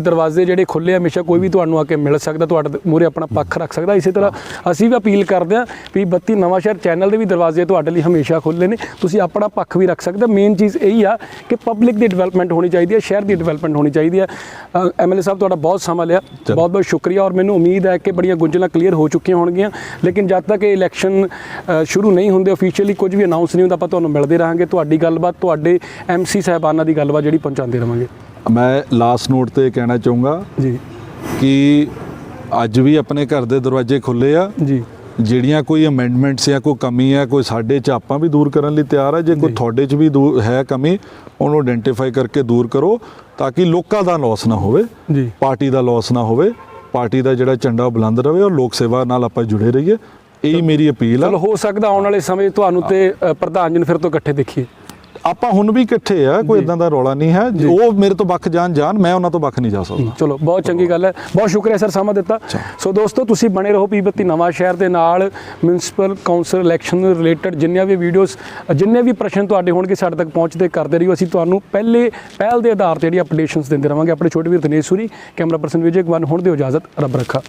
ਦਰਵਾਜ਼ੇ ਜਿਹੜੇ ਖੁੱਲ੍ਹੇ ਹਮੇਸ਼ਾ, ਕੋਈ ਵੀ ਤੁਹਾਨੂੰ ਆ ਕੇ ਮਿਲ ਸਕਦਾ, ਤੁਹਾਡੇ ਮੂਹਰੇ ਆਪਣਾ ਪੱਖ ਰੱਖ ਸਕਦਾ। ਇਸੇ ਤਰ੍ਹਾਂ ਅਸੀਂ ਵੀ ਅਪੀਲ ਕਰਦੇ ਹਾਂ ਵੀ 32 ਨਵਾਂ ਸ਼ਹਿਰ ਚੈਨਲ ਦੇ ਵੀ ਦਰਵਾਜ਼ੇ ਤੁਹਾਡੇ ਲਈ ਹਮੇਸ਼ਾ ਖੁੱਲ੍ਹੇ ਨੇ, ਤੁਸੀਂ ਆਪਣਾ ਪੱਖ ਵੀ ਰੱਖ ਸਕਦੇ। ਮੇਨ ਚੀਜ਼ ਇਹੀ ਆ ਕਿ ਪਬਲਿਕ ਦੀ ਡਿਵੈਲਪਮੈਂਟ ਹੋਣੀ ਚਾਹੀਦੀ ਹੈ, ਸ਼ਹਿਰ ਦੀ ਡਿਵੈਲਪਮੈਂਟ ਹੋਣੀ ਚਾਹੀਦੀ ਹੈ। ਐਮਐਲਏ ਸਾਹਿਬ ਤੁਹਾਡਾ ਬਹੁਤ ਸਮਾਂ ਲਿਆ, ਬਹੁਤ ਬਹੁਤ ਸ਼ੁਕਰੀਆ। ਔਰ ਮੈਨੂੰ ਉਮੀਦ ਹੈ ਕਿ ਬੜੀਆਂ ਗੁੰਝਲਾਂ ਕਲੀਅਰ ਹੋ ਚੁੱਕੀਆਂ ਹੋਣਗੀਆਂ, ਲੇਕਿਨ ਜਦ ਤੱਕ ਇਹ ਇਲੈਕਸ਼ਨ ਸ਼ੁਰੂ ਨਹੀਂ ਹੁੰਦੇ, ਆਫੀਸ਼ੀਅਲੀ ਕੁਝ ਵੀ ਅਨਾਉਂਸ ਨਹੀਂ ਹੁੰਦਾ, ਆਪਾਂ ਤੁਹਾਨੂੰ ਮਿਲਦੇ ਰਹਾਂਗੇ, ਤੁਹਾਡੀ ਗੱਲਬਾਤ, ਤੁਹਾਡੇ ਐਮਸੀ ਸਾਹਿਬਾਨਾਂ ਦੀ ਗੱਲਬਾਤ ਜਿਹੜੀ ਪਹੁੰਚਾਉਂਦੇ ਰਹਾਂਗੇ। ਮੈਂ ਲਾਸਟ ਨੋਟ ਤੇ ਕਹਿਣਾ ਚਾਹੂੰਗਾ ਜੀ ਕਿ ਅੱਜ ਵੀ ਆਪਣੇ ਘਰ ਦੇ ਦਰਵਾਜ਼ੇ ਖੁੱਲ੍ਹੇ ਆ ਜੀ। ਜਿਹੜੀਆਂ ਕੋਈ ਅਮੈਂਡਮੈਂਟਸ ਜਾਂ ਕੋਈ ਕਮੀ ਹੈ, ਕੋਈ ਸਾਡੇ 'ਚ ਆਪਾਂ ਵੀ ਦੂਰ ਕਰਨ ਲਈ ਤਿਆਰ ਹੈ। ਜੇ ਕੋਈ ਤੁਹਾਡੇ 'ਚ ਵੀ ਹੈ ਕਮੀ, ਉਹਨੂੰ ਆਇਡੈਂਟੀਫਾਈ ਕਰਕੇ ਦੂਰ ਕਰੋ ਤਾਂ ਕਿ ਲੋਕਾਂ ਦਾ ਲਾਸ ਨਾ ਹੋਵੇ ਜੀ, ਪਾਰਟੀ ਦਾ ਲਾਸ ਨਾ ਹੋਵੇ, ਪਾਰਟੀ ਦਾ ਜਿਹੜਾ ਝੰਡਾ ਉਹ ਬੁਲੰਦ ਰਹੇ ਔਰ ਲੋਕ ਸੇਵਾ ਨਾਲ ਆਪਾਂ ਜੁੜੇ ਰਹੀਏ। ਇਹੀ ਮੇਰੀ ਅਪੀਲ ਆ। ਹੋ ਸਕਦਾ ਆਉਣ ਵਾਲੇ ਸਮੇਂ ਤੁਹਾਨੂੰ ਤੇ ਪ੍ਰਧਾਨ ਜੀ ਨੂੰ ਫਿਰ ਤੋਂ ਇਕੱਠੇ ਦੇਖੀਏ। ਆਪਾਂ ਹੁਣ ਵੀ ਇਕੱਠੇ ਆ, ਕੋਈ ਇਦਾਂ ਦਾ ਰੌਲਾ ਨਹੀਂ ਹੈ। ਉਹ ਮੇਰੇ ਤੋਂ ਵੱਖ ਜਾਣ, ਮੈਂ ਉਹਨਾਂ ਤੋਂ ਵੱਖ ਨਹੀਂ ਜਾ ਸਕਦਾ। ਚਲੋ ਬਹੁਤ ਚੰਗੀ ਗੱਲ ਹੈ, ਬਹੁਤ ਸ਼ੁਕਰੀਆ ਸਰ ਸਮਾਂ ਦਿੱਤਾ। ਸੋ ਦੋਸਤੋ ਤੁਸੀਂ ਬਣੇ ਰਹੋ P32 ਨਵਾਂ ਸ਼ਹਿਰ ਦੇ ਨਾਲ। ਮਿਊਨਿਸਪਲ ਕਾਉਂਸਲ ਇਲੈਕਸ਼ਨ ਨੂੰ ਰਿਲੇਟਡ ਜਿੰਨੀਆਂ ਵੀ ਵੀਡੀਓਜ਼, ਜਿੰਨੇ ਵੀ ਪ੍ਰਸ਼ਨ ਤੁਹਾਡੇ ਹੋਣਗੇ ਸਾਡੇ ਤੱਕ ਪਹੁੰਚਦੇ ਕਰਦੇ ਰਹੀਓ। ਅਸੀਂ ਤੁਹਾਨੂੰ ਪਹਿਲ ਦੇ ਆਧਾਰ ਤੇ ਜਿਹੜੀ ਅਪਡੇਸ਼ਨਸ ਦਿੰਦੇ ਰਹਾਂਗੇ। ਆਪਣੇ ਛੋਟੇ ਵੀਰ ਦਿਨੇਸ਼ ਸੂਰੀ, ਕੈਮਰਾ ਪਰਸਨ ਵਿਜੇ ਕੁਮਾਰ, ਹੁਣ ਦਿਓ ਇਜਾਜ਼ਤ, ਰੱਬ ਰੱਖਾ।